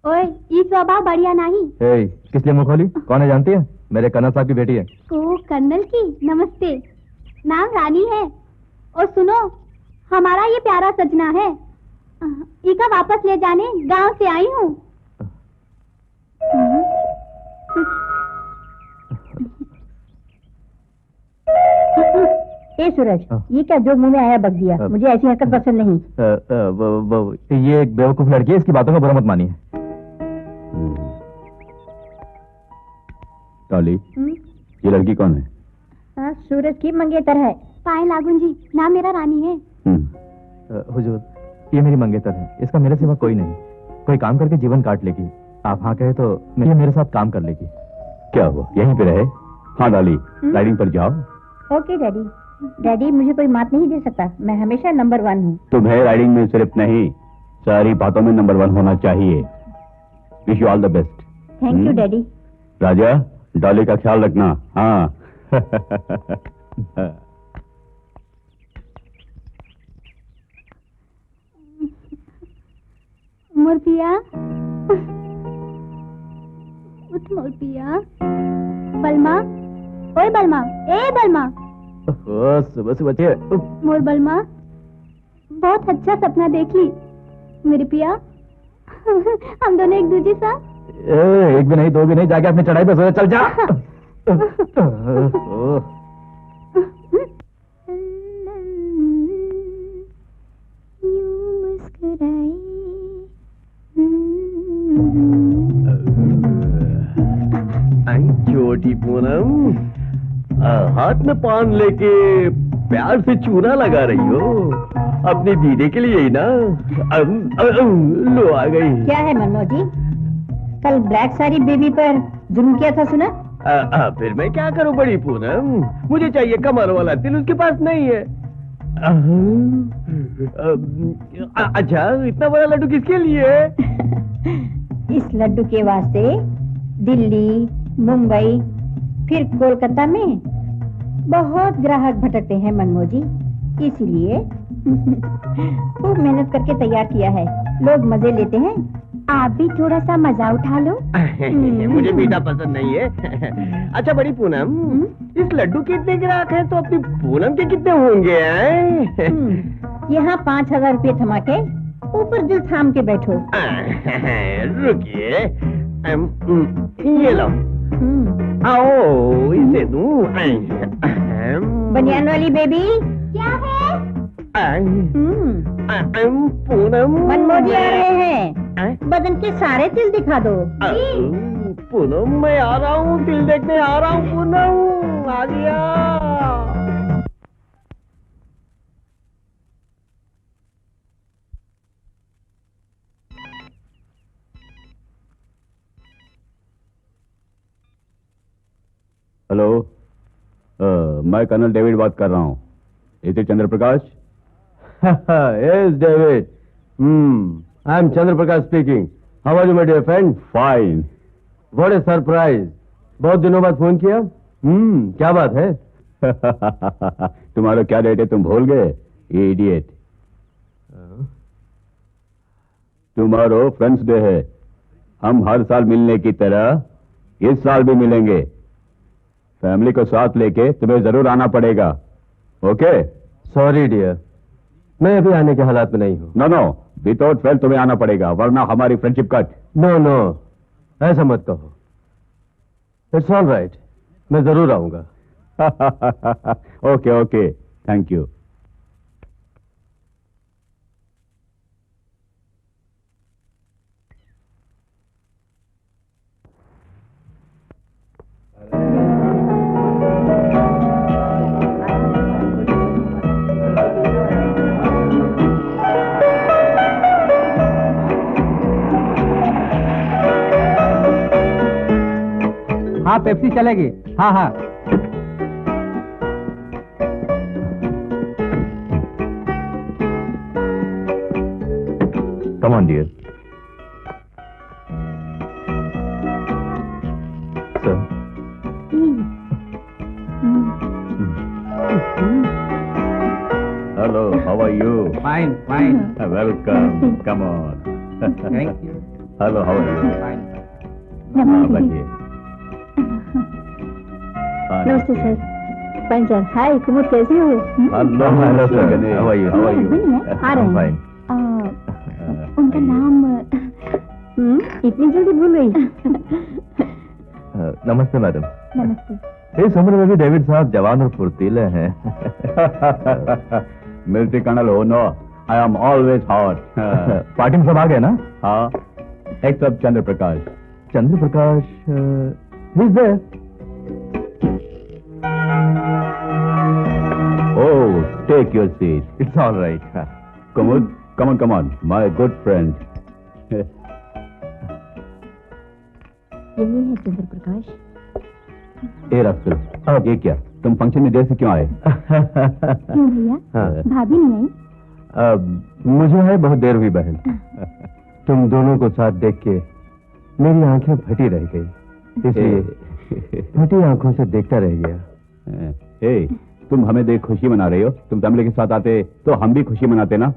ओए ये स्वभाव बढ़िया नहीं। किस लिए मुंह खोली? कौन है जानती है? मेरे कर्नल साहब की बेटी है। ओ कर्नल की, नमस्ते। नाम रानी है। और सुनो, हमारा ये प्यारा सजना है, इका वापस ले जाने गांव से आई हूँ। ए सूरज, ये क्या जो मुंह में आया बक दिया? मुझे ऐसी हरकत पसंद नहीं। ये एक बेवकूफ लड़की है, इसकी बातों का बुरा मत मानिए। टॉली, ये लड़की कौन है? हाँ, सूरज की मंगेतर है। पाए लागुन जी, नाम मेरा रानी है। हुजूर, ये मेरी मंगेतर है, इसका मेरे सिवा कोई नहीं। कोई काम करके जीवन काट लेगी। आप हाँ कहे तो ये मेरे साथ काम कर लेगी। क्या हुआ, यहीं पे रहे? हाँ डॉली, राइडिंग पर जाओ। Okay daddy. डैडी मुझे कोई मात नहीं दे सकता, मैं हमेशा नंबर 1 हूँ। तुम्हें राइडिंग में सिर्फ नहीं, सारी बातों में नंबर 1 होना चाहिए। Wish you all the best. Thank you daddy. Raja, Dolly का ख्याल रखना। हाँ। मोर पिया, उठ मोर पिया। बलमा, ओए बलमा, ए बलमा। सुबह सुबह मोर बलमा, बहुत अच्छा सपना देख ली मेरे पिया। हम दोनों एक दूसरे साथ। एक भी नहीं, दो भी नहीं, जाके अपनी चढ़ाई पे सो जा, चल जा। छोटी पूनम, हाथ में पान लेके प्यार से चूना लगा रही हो, अपनी दीदी के लिए ही ना। लो आ गई। क्या है मनोज जी, कल ब्लैक साड़ी बेबी पर जुल्म किया था सुना? फिर मैं क्या करूं बड़ी पूनम, मुझे चाहिए कमर वाला दिल, उसके पास नहीं है। अच्छा, इतना बड़ा लड्डू किसके लिए? इस लड्डू के वास्ते दिल्ली, मुंबई, फिर कोलकाता में बहुत ग्राहक भटकते हैं मनमोह जी, इसीलिए खूब मेहनत करके तैयार किया है। लोग मजे लेते हैं, आप भी थोड़ा सा मजा उठा लो। मुझे मीठा पसंद नहीं है। अच्छा बड़ी पूनम, इस लड्डू के इतने ग्राहक हैं तो अपनी पूनम के कितने होंगे? यहाँ 5000 रुपये थमा के ऊपर दिल थाम के बैठो। रुकिए, ये लो, आओ इसे दूं। बनियान वाली बेबी। क्या है? पूनम, मनमोह जी आ रहे हैं, बदन के सारे तिल दिखा दो। पूनम मैं आ रहा हूँ, तिल देखने आ रहा हूँ। पूनम आ गया। हेलो, मैं कर्नल डेविड बात कर रहा हूँ। इसे चंद्र प्रकाश? Yes, David. I am Chandra Prakash speaking. How are you, my dear friend? Fine. What a surprise. बहुत दिनों बाद फोन किया। क्या बात है? तुम्हारा क्या डेट है, तुम भूल गए? इडियट। तुम्हारा फ्रेंड्स डे है। हम हर साल मिलने की तरह इस साल भी मिलेंगे। फैमिली को साथ लेके तुम्हें जरूर आना पड़ेगा। ओके? सॉरी डियर, मैं अभी आने के हालात में नहीं हूँ। नो, विदाउट फेल तुम्हें आना पड़ेगा, वरना हमारी फ्रेंडशिप कट। नो, ऐसा मत कहो। इट्स ऑल राइट, मैं जरूर आऊंगा। Okay okay, thank you. हाँ पेप्सी चलेगी। हाँ हाँ। Come on, dear. Sir. Hello, how are you? Fine fine. Welcome. Come on. Thank you. Hello, how are you? Fine. बैठिए। नमस्ते sir. Fine sir. Hi Kumud, कैसे हो? Hello, sir. How are you? How are you? Husband ही है, आ रहे I'm हैं। fine. उनका नाम इतनी जल्दी भूल गई। नमस्ते मैडम। नमस्ते। इस उम्र में भी डेविड साहब जवान और फुर्तीले हैं। मिलिट्री कर्नल हो no, I am always hot. Party में सब आ गए ना? हाँ, except Chandra Prakash. Chandra Prakash is there. Oh, take your seat. It's all right. Kumud, come on, my good friend. यही है चंद्र प्रकाश। ए रास्कल, ये क्या? तुम फंक्शन में देर से क्यों आए? क्यों भैया? हाँ। भाभी नहीं आई? मुझे है बहुत देर हुई बहन। तुम दोनों को साथ देख के मेरी आंखें फटी रह गई, इसलिए फटी आंखों से देखता रह गया। ए, तुम हमें देख खुशी मना रहे हो? तुम तमले के साथ आते तो हम भी खुशी मनाते ना।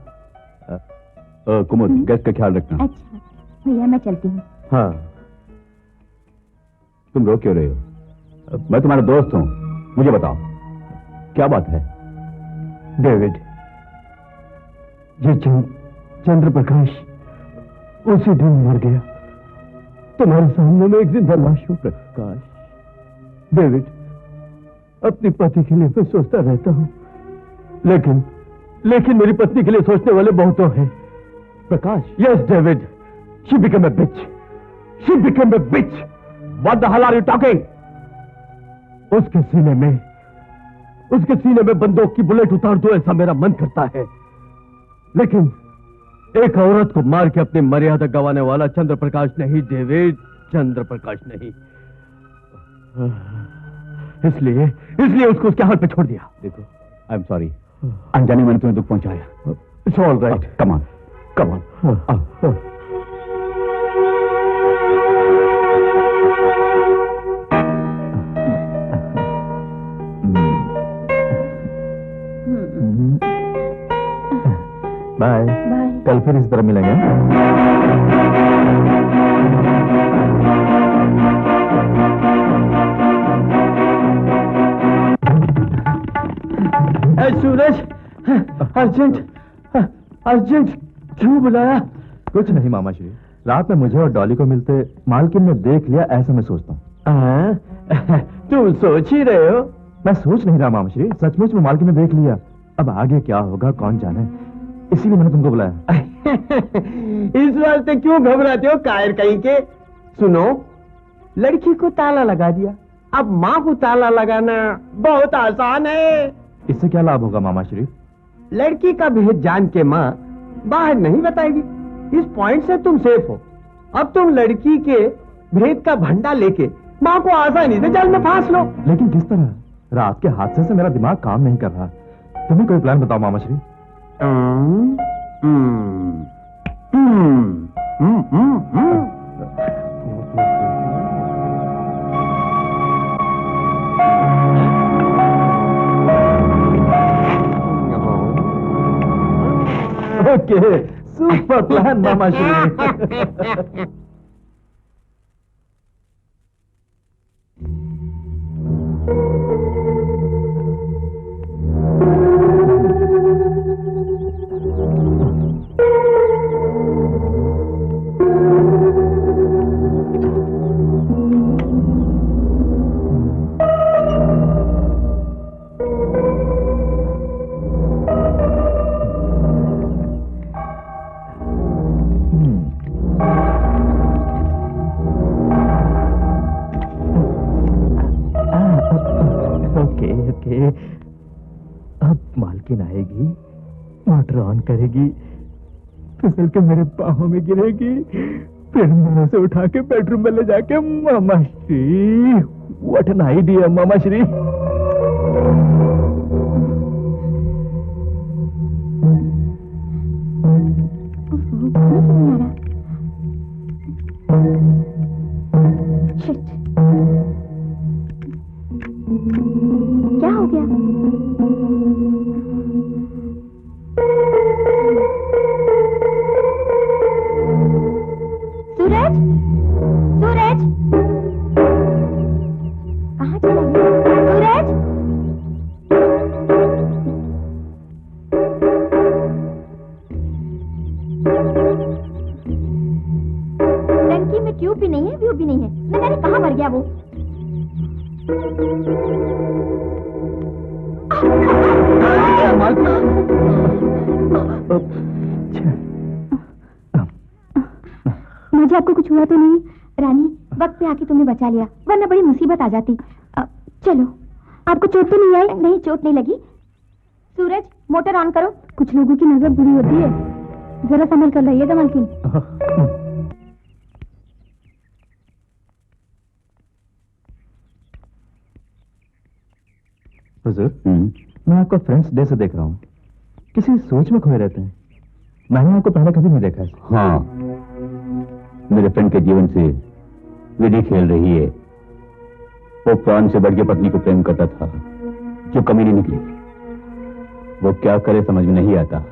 कुमुद, गेस्ट का ख्याल रखना। अच्छा भैया, मैं चलती हूँ। हाँ। तुम रो क्यों रहे हो? मैं तुम्हारा दोस्त हूँ, मुझे बताओ क्या बात है? डेविड, ये चंद्र प्रकाश उसी दिन मर गया। तुम्हारे सामने मैं एक जिंदा लाश हूं। प्रकाश, डेविड, अपनी पति के लिए मैं सोचता रहता हूं, लेकिन मेरी पत्नी के लिए सोचने वाले बहुतों हैं। Prakash, yes David, she become a bitch, she become a bitch. What the hell are you talking? उसके सीने में बंदूक की बुलेट उतार दो, ऐसा मेरा मन करता है। लेकिन एक औरत को मार के अपनी मर्यादा गंवाने वाला चंद्र प्रकाश नहीं डेविड, चंद्र प्रकाश नहीं। इसलिए उसको उसके हाथ पे छोड़ दिया। देखो, आई एम सॉरी, अनजाने मैंने तुम्हें दुख पहुंचाया। It's all right, come on, come on. Bye bye. कल फिर इस तरह मिलेंगे। सूरज, अर्जेंट क्यों बुलाया? कुछ नहीं मामा श्री, रात में मुझे और डॉली को मिलते मालकिन ने देख लिया, ऐसा मैं सोचता हूँ। तुम सोच ही रहे हो? मैं सोच नहीं रहा मामा श्री, सचमुच में मालकिन ने देख लिया। अब आगे क्या होगा कौन जाने, इसीलिए मैंने तुमको बुलाया। इस वास्ते क्यों घबराते हो कायर कहीं के? सुनो, लड़की को ताला लगा दिया, अब माँ को ताला लगाना बहुत आसान है। इससे क्या लाभ होगा मामा श्री? लड़की का भेद जान के माँ बाहर नहीं बताएगी, इस पॉइंट से तुम सेफ हो। अब तुम लड़की के भेद का भंडा लेके माँ को आसानी से जाल में फांस लो। लेकिन किस तरह? रात के हादसे से मेरा दिमाग काम नहीं कर रहा। तुम्हें कोई प्लान बताओ मामा श्री। ओके, सुपर प्लान मामा श्री। ओके। अब मालकिन आएगी, मोटर ऑन करेगी, फिसल के मेरे बाहों में गिरेगी, फिर मैंने उसे उठा के बेडरूम में ले जाके मामा श्री, व्हाट एन आइडिया मामा श्री। शिट, क्या हो गया? सूरज, सूरज, कहाँ चला गया? सूरज, टंकी में ट्यूब भी नहीं है, व्यू भी नहीं है, न जाने कहाँ मर गया वो। मुझे आपको कुछ हुआ तो नहीं? रानी, वक्त पे आके तुमने बचा लिया, वरना बड़ी मुसीबत आ जाती। चलो, आपको चोट तो नहीं आई? नहीं, चोट नहीं लगी। सूरज, मोटर ऑन करो। कुछ लोगों की नजर बुरी होती है, जरा संभल कर रहिएगा मालकिन। हुजूर, मैं आपको फ्रेंड्स डे से देख रहा हूँ, किसी सोच में खोए रहते हैं। मैंने आपको पहले कभी नहीं देखा है। हाँ, मेरे फ्रेंड के जीवन से विधि खेल रही है। वो प्राण से बढ़ के पत्नी को प्रेम करता था, जो कमी नहीं निकली। वो क्या करे समझ में नहीं आता।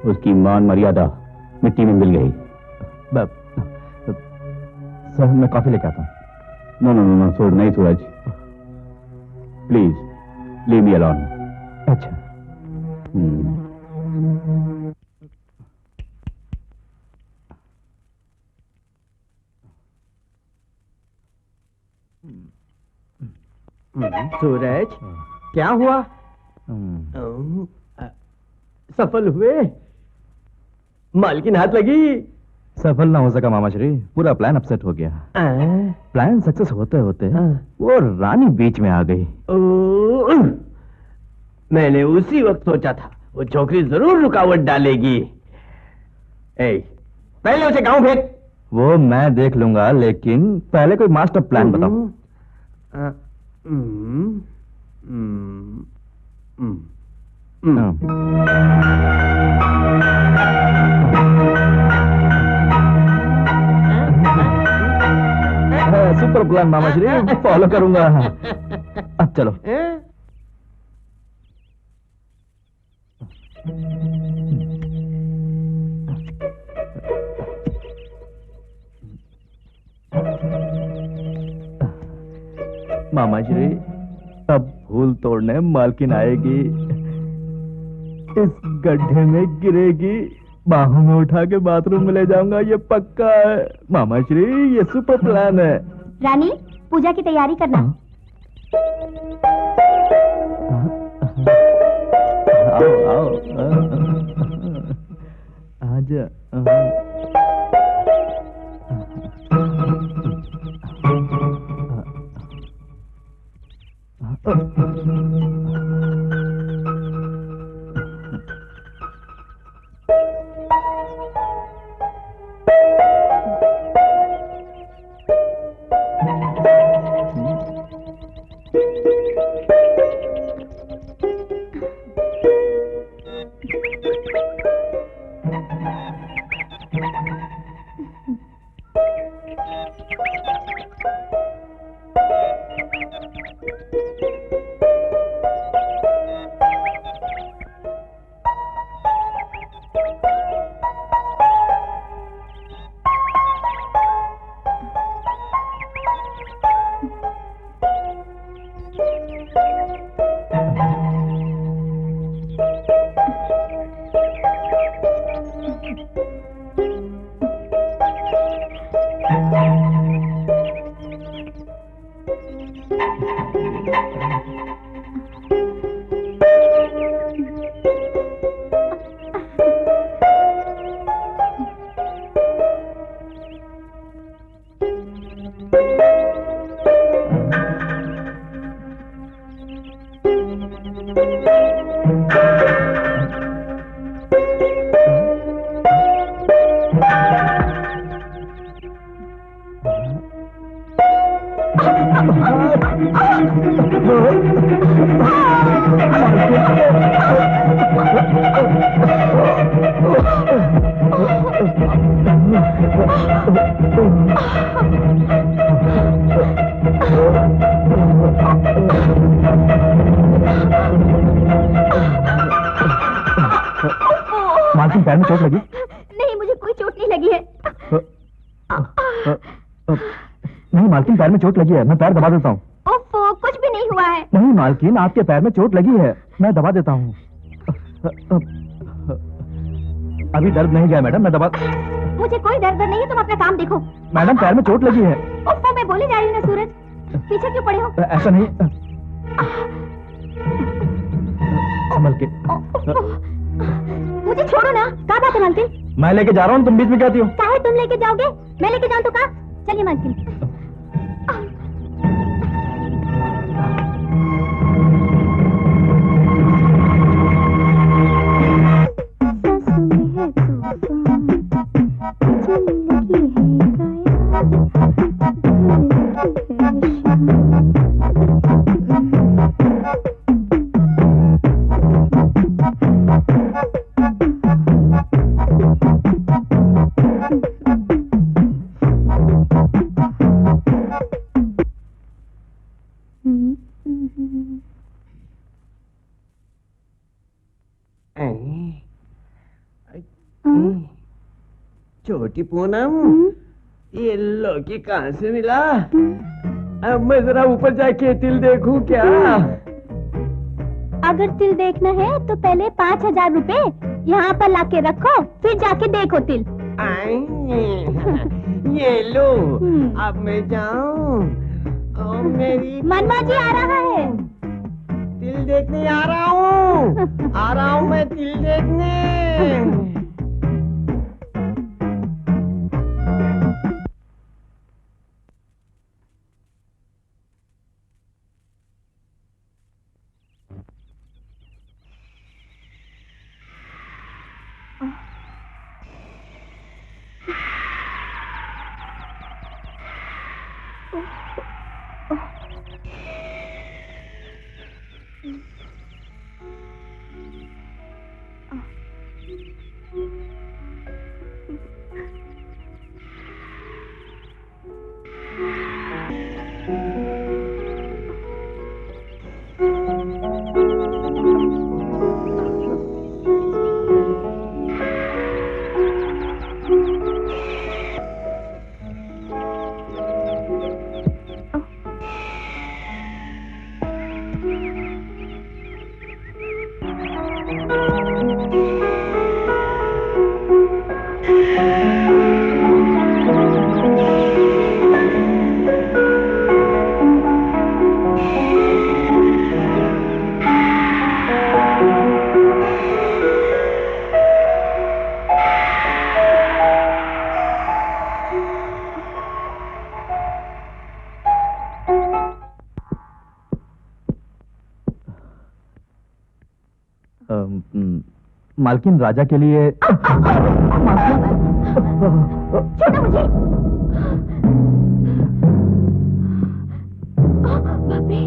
उसकी मान मर्यादा मिट्टी में मिल गई। सर, मैं कॉफी लेके आता हूँ। नो नो नो नो, सूरज नहीं, सूरज प्लीज लीव मी अलोन। अच्छा। सूरज, क्या हुआ? सफल हुए? मालकिन हाथ लगी? सफल ना हो सका मामा श्री, पूरा प्लान अपसेट हो गया। प्लान सक्सेस होते होते वो रानी बीच में आ गई। मैंने उसी वक्त सोचा था वो छोकरी जरूर रुकावट डालेगी। पहले उसे गांव भेज। वो मैं देख लूंगा, लेकिन पहले कोई मास्टर प्लान बताओ। सुपर प्लान मामा श्री, फॉलो करूंगा। अब चलो। मामा श्री, अब फूल तोड़ने मालकिन आएगी, इस गड्ढे में गिरेगी, बाहों में उठा के बाथरूम में ले जाऊंगा, ये पक्का है। मामा श्री, ये सुपर प्लान है। रानी, पूजा की तैयारी करना। आओ आओ, आजा। मालकिन पैर में चोट लगी? नहीं, मुझे कोई चोट नहीं लगी है। नहीं मालकिन, पैर में चोट लगी है, मैं पैर दबा देता हूँ। ओफो, कुछ भी नहीं हुआ है। नहीं मालकिन, आपके पैर में चोट लगी है, मैं दबा देता हूँ। अभी दर्द नहीं गया मैडम, मैं दबा। मुझे कोई दर्द नहीं है, तुम अपना काम देखो। मैडम पैर में चोट लगी है। ओफो, मैं बोली जा रही हूँ ना सूरज, पीछे क्यों पड़े हो? ऐसा नहीं। संभल के। मुझे छोड़ो ना। कहाँ बात है मालकिन? मैं लेके जा रहा हूँ, तुम बीच में कहती हो? काहे तुम लेके जाओगे? मैं लेके जाऊँ तो कहाँ? चलिए मालकिन। छोटी पूनम, ये लौकी कहाँ से मिला? अब मैं जरा ऊपर जाके तिल देखूं क्या? अगर तिल देखना है तो पहले 5,000 रुपए यहाँ पर लाके रखो, फिर जाके देखो तिल। ये लो, अब मैं जाऊं? मेरी मनवा जी आ रहा है। तिल देखने आ रहा हूँ मैं तिल देखने। मालकिन राजा के लिए। छोड़ो मुझे। बाप रे।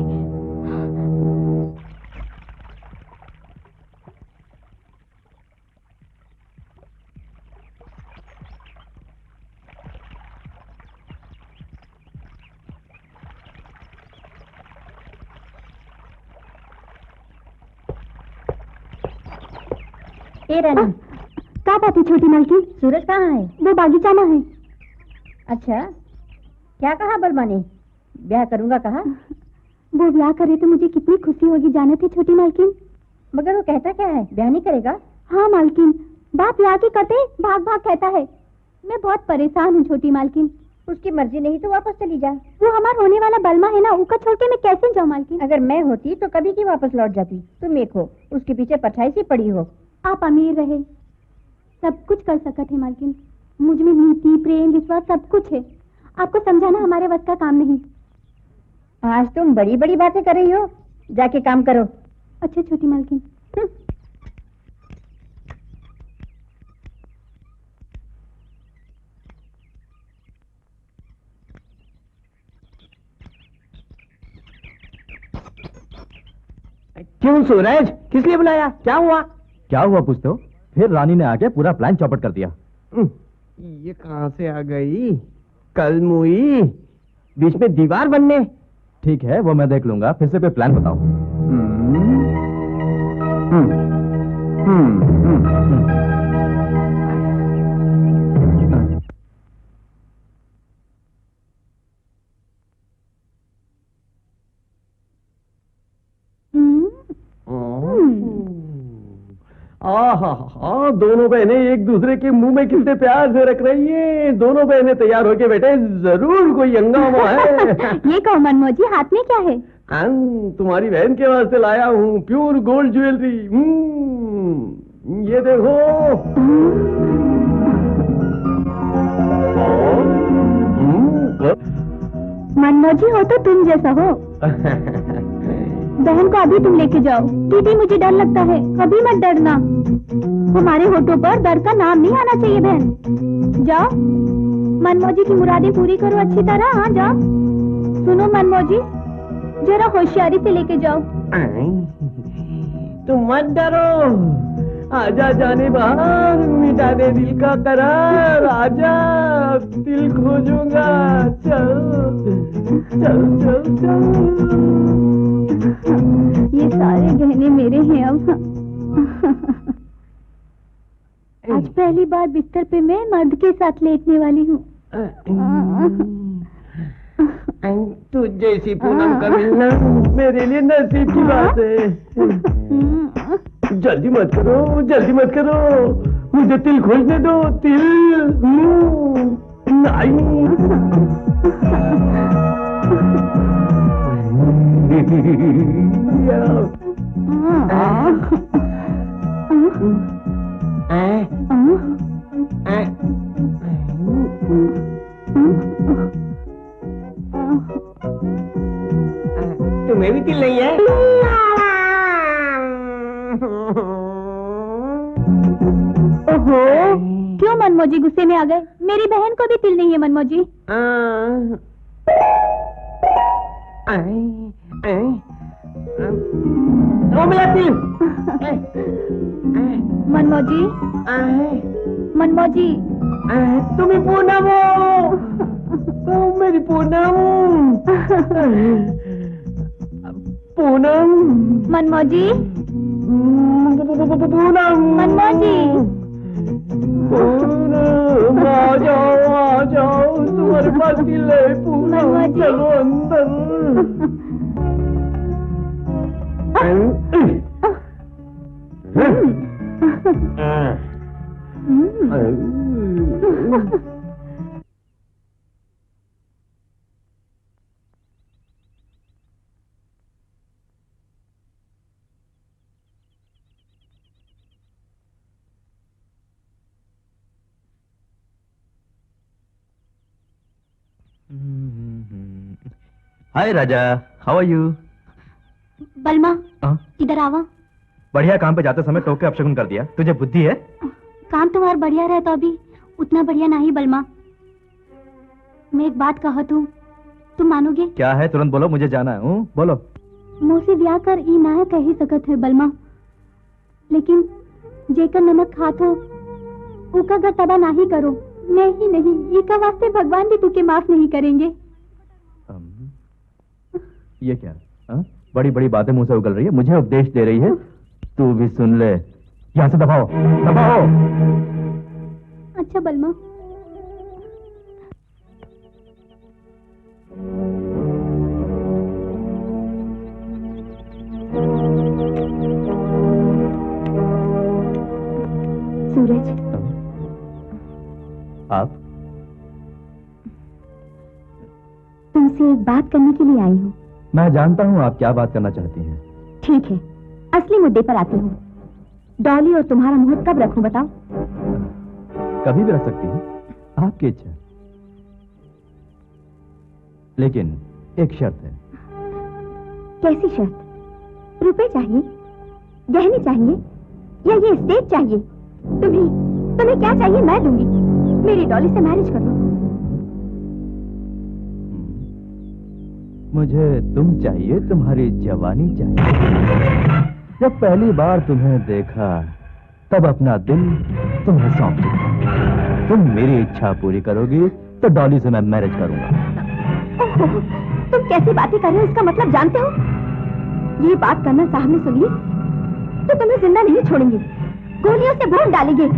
रानी, क्या बात है छोटी मालकिन? सूरज कहाँ है? वो बागीचा में है। अच्छा, क्या कहा बलमा ने? ब्याह करूंगा कहा? वो ब्याह करे तो मुझे कितनी खुशी होगी जाने थे छोटी मालकिन। मगर वो कहता क्या है, ब्याह नहीं करेगा? हाँ मालकिन, बाप ब्याह की करते भाग भाग कहता है। मैं बहुत परेशान हूँ छोटी मालकिन। उसकी मर्जी नहीं तो वापस चली जा। वो हमारा होने वाला बलमा है ना, उसका छोड़ के मैं कैसे जाऊँ मालकिन? अगर मैं होती तो कभी की वापस लौट जाती। तुम एक हो, उसके पीछे परछाई सी पड़ी हो। आप अमीर रहे, सब कुछ कर सकते थे मालकिन। मुझ में नीति, प्रेम, विश्वास सब कुछ है। आपको समझाना हमारे वक्त का काम नहीं। आज तुम बड़ी बड़ी बातें कर रही हो, जाके काम करो। अच्छा छोटी मालकिन। क्यों सूरज, किस लिए बुलाया, क्या हुआ? क्या हुआ पूछते हो? फिर रानी ने आके पूरा प्लान चौपट कर दिया। ये कहां से आ गई? कल मुई बीच में दीवार बनने। ठीक है, वो मैं देख लूंगा। फिर से कोई प्लान बताओ। दोनों बहनें एक दूसरे के मुंह में कितने प्यार से रख रही हैं। दोनों बहनें तैयार होके बैठे, जरूर कोई हंगामा है। ये कहो मनमोजी, हाथ में क्या है? तुम्हारी बहन के वास्ते लाया हूँ प्योर गोल्ड ज्वेलरी। ये देखो। मनमोजी हो तो तुम जैसा हो। बहन को अभी तुम लेके जाओ। दीदी मुझे डर लगता है, अभी मत डरना। हमारे होठों पर डर का नाम नहीं आना चाहिए। बहन जाओ, मनमोजी की मुरादें पूरी करो अच्छी तरह। हाँ जाओ। सुनो मनमोजी, जरा होशियारी से लेके जाओ। तुम मत डरो, आजा जाने बाहर, मिटा दे दिल का करार। आजा, दिल खोजूंगा। चल चल चल चल। ये सारे गहने मेरे हैं अब। आज पहली बार बिस्तर पे मैं मर्द के साथ लेटने वाली हूँ। तू जैसी पूनम का मिलना मेरे लिए नसीब की बात है। जल्दी मत करो, जल्दी मत करो, मुझे तिल खोजने दो। तिल नहीं। तुम्हें भी तिल नहीं है? ओहो, क्यों मनमोजी गुस्से में आ गए? मेरी बहन को भी तिल नहीं है मनमोजी। मिला तिल। मनमोजी, मनमोजी, तुम ही पूनम हो, तुम मेरी पूनम। पूनम, मनमोजी, पूनम, मनमोजी, पूनम, आ जाओ, तुम्हारे पास तिल है। पूनम, चलो अंदर। हाय राजा, हाउ आर यू? बलमा, इधर आवा। बढ़िया काम पे जाते समय टोके अपशगुन कर दिया। तुझे बुद्धि है? काम तुम्हारा बढ़िया रहे तो अभी उतना बढ़िया नहीं बलमा। मैं एक बात कहा तुम मानोगे? क्या है? तुरंत बोलो, मुझे जाना है। बोलो। मुंह से ब्याह कर ई ना कह ही सकत है बलमा, लेकिन जेकर नमक खातो उका घर तबाह नहीं करो। नहीं, इका वास्ते भगवान भी तुके माफ नहीं करेंगे। ये क्या? बड़ी बड़ी बातें मुंह से उगल रही है, मुझे उपदेश दे रही है। तू भी सुन ले। यहाँ से दबाओ, दबाओ। अच्छा बलमा। सूरज, आप? तुमसे एक बात करने के लिए आई हूँ। मैं जानता हूँ आप क्या बात करना चाहती हैं। ठीक है, असली मुद्दे पर आती हूँ। डॉली और तुम्हारा मुहूर्त कब रखूं बताओ? कभी भी रख सकती हैं, आपकी इच्छा। लेकिन एक शर्त है। कैसी शर्त? रुपए चाहिए, गहने चाहिए, या ये स्टेट चाहिए? तुम्हें क्या चाहिए मैं दूंगी। मेरी डॉली से मैरिज कर लो। मुझे तुम चाहिए, तुम्हारी जवानी चाहिए। जब पहली बार तुम्हें देखा तब अपना दिल तुम्हें सौंप दिया। तुम मेरी इच्छा पूरी करोगी तो डॉली से मैं मैरिज करूंगा। ओहो, तुम कैसी बातें कर रहे हो, इसका मतलब जानते हो? ये बात कर्नल साहब ने सुनी तो तुम्हें जिंदा नहीं छोड़ेंगे, गोलियों से भून डालेंगे।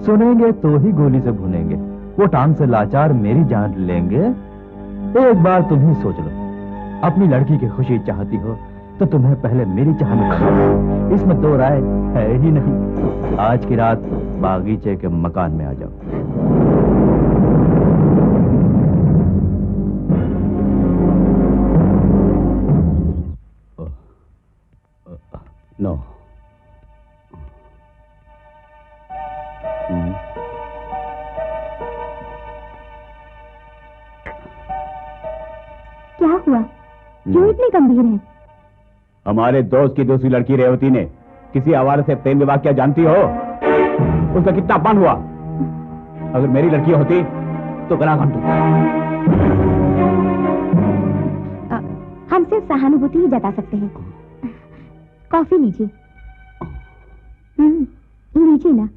सुनेंगे तो ही गोली से भूनेंगे। वो टांग से लाचार मेरी जान लेंगे। एक बार तुम ही सोच लो, अपनी लड़की की खुशी चाहती हो तो तुम्हें पहले मेरी चाह मिटानी, इसमें दो राय है ही नहीं। आज की रात बागीचे के मकान में आ जाओ। नो। क्या हुआ, क्यों इतने गंभीर हैं? हमारे दोस्त की दूसरी लड़की रेवती ने किसी आवारा से प्रेम विवाह किया, जानती हो? उसका कितना अपमान हुआ। अगर मेरी लड़की होती तो गला घोंटती। हम सिर्फ सहानुभूति ही जता सकते हैं। कॉफी लीजिए। लीजिए ना।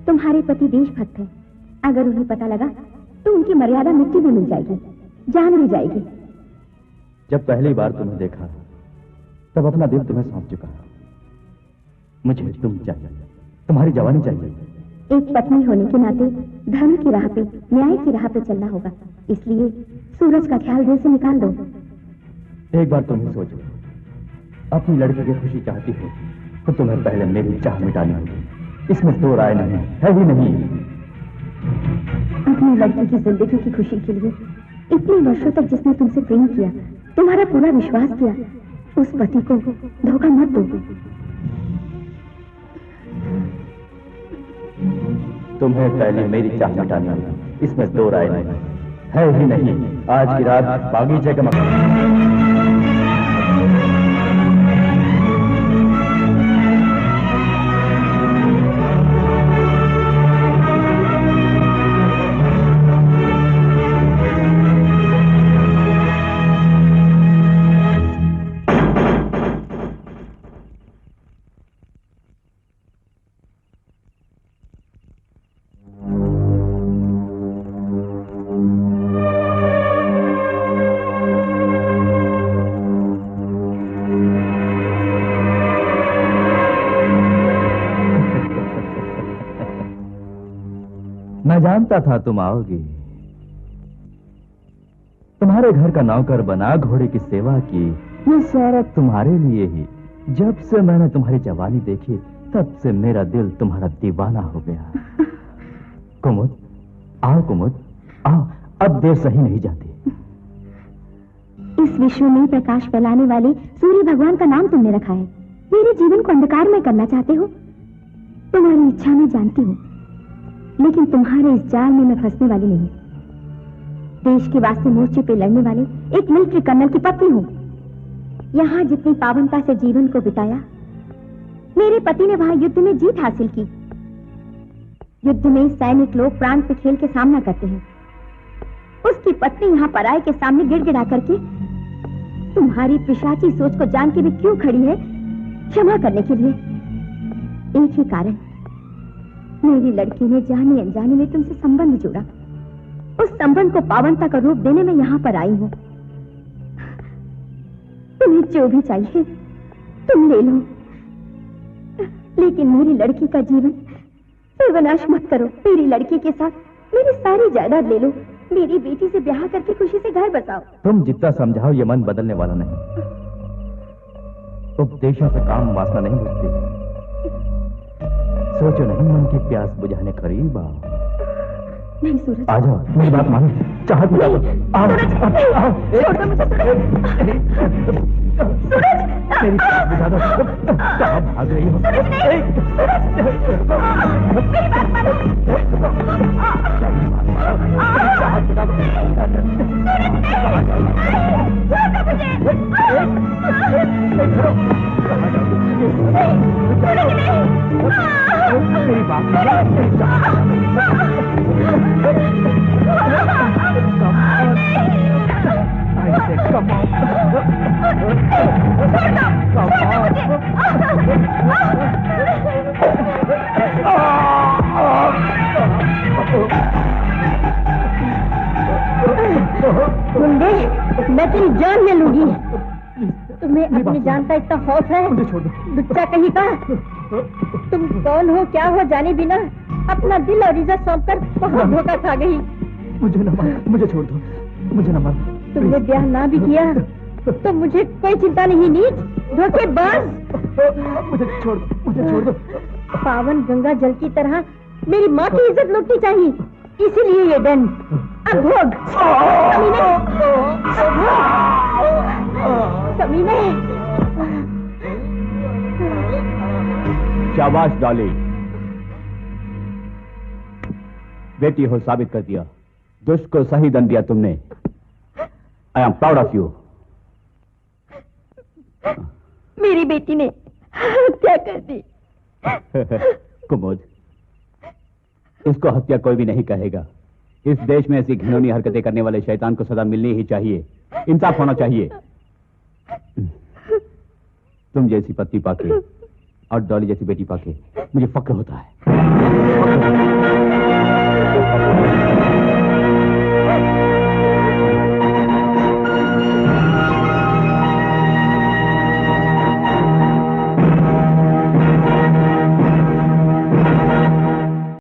तुम्हारे पति देशभक्त हैं। अगर उन्हें पता लगा तो उनकी मर्यादा मिट्टी में मिल जाएगी, जान भी जाएगी। जब पहली बार तुम्हें देखा तब अपना दिल तुम्हें सौंप चुका। मुझे तुम चाहिए, तुम्हारी जवानी चाहिए। एक पत्नी होने के नाते धर्म की राह पे, न्याय की राह पे चलना होगा। इसलिए सूरज का ख्याल दिल से निकाल दो। एक बार तुम ही सोचो, अपनी लड़की की खुशी चाहती हो तो तुम्हें पहले मेरी चाह मिटानी होगी। इसमें दो राय नहीं है ही नहीं। अपनी लड़की की जिंदगी की खुशी के लिए इतने वर्षों तक जिसने तुमसे प्रेम किया, तुम्हारा पूरा विश्वास किया, उस पति को धोखा मत दो। तुम्हें पहले मेरी चाह मिटानी होगी, इसमें दो राय नहीं है ही नहीं। आज की रात बागीचे के मकान। मैं जानता था तुम आओगी। तुम्हारे घर का नौकर बना, घोड़े की सेवा की, ये सारा तुम्हारे लिए ही। जब से मैंने तुम्हारी जवानी देखी तब से मेरा दिल तुम्हारा दीवाना हो गया। कुमुद, आओ कुमुद, आओ, अब देर सही नहीं जाती। इस विश्व में प्रकाश फैलाने वाले सूर्य भगवान का नाम तुमने रखा है। मेरे जीवन को अंधकार में करना चाहते हो। तुम्हारी इच्छा मैं जानती हूँ, लेकिन तुम्हारे इस जाल में मैं फंसने वाली नहीं। देश के वास्ते मोर्चे पे लड़ने वाले एक मिलिट्री कर्नल की पत्नी हूँ। यहाँ जितनी पावनता से जीवन को बिताया, मेरे पति ने वहां युद्ध में जीत हासिल की। युद्ध में सैनिक लोग प्राण पे खेल के सामना करते हैं। उसकी पत्नी यहाँ पराये के सामने गिड़गिड़ा करके तुम्हारी पिशाची सोच को जान के भी क्यों खड़ी है? क्षमा करने के लिए। एक ही कारण, मेरी लड़की ने जाने अनजाने में तुमसे संबंध जोड़ा। उस संबंध को पावनता का रूप देने में यहाँ पर आई हूँ। तुम्हें जो भी चाहिए तुम ले लो, लेकिन मेरी लड़की का जीवन सर्वनाश मत करो। मेरी लड़की के साथ मेरी सारी जायदाद ले लो। मेरी बेटी से ब्याह करके खुशी से घर बसाओ। तुम जितना समझाओ ये मन बदलने वाला नहीं। उपदेशों से काम वासना नहीं बुझती। सोचो नहीं, मन की प्यास बुझाने करीब आओ। नहीं सूरज, आ जाओ, मेरी बात मानो। चाहत बुझा दो। आओ, आओ। छोड़ दो मुझे सूरज। मेरी प्यास बुझा दो। कहाँ भाग रही हो? मेरी बात मानो। गुंडे, मैं तेरी जान ले लूंगी। तुम्हें अपनी जान का इतना खौफ है? लुच्चा कहीं का। तुम कौन हो, क्या हो, जाने बिना अपना दिल और इज्जत सौंप कर बहुत धोखा खा गई। मुझे न मार, मुझे छोड़ दो, मुझे न मार। तुमने ब्याह ना भी किया तो मुझे कोई चिंता नहीं। नीच धोखेबाज, मुझे छोड़ दो, मुझे छोड़ दो। पावन गंगा जल की तरह मेरी माँ की इज्जत लूटनी चाहिए, इसीलिए ये दंड। अब भोग। कमीने। शाबाश डॉली, बेटी हो साबित कर दिया। दुष्ट को सही दंड दिया तुमने। I am proud of you. मेरी बेटी ने हत्या कर दी। कुमुद, इसको हत्या कोई भी नहीं कहेगा। इस देश में ऐसी घिनौनी हरकतें करने वाले शैतान को सजा मिलनी ही चाहिए। इंसाफ होना चाहिए। तुम जैसी पत्नी पाके और डॉली जैसी बेटी पाके मुझे फक्र होता है।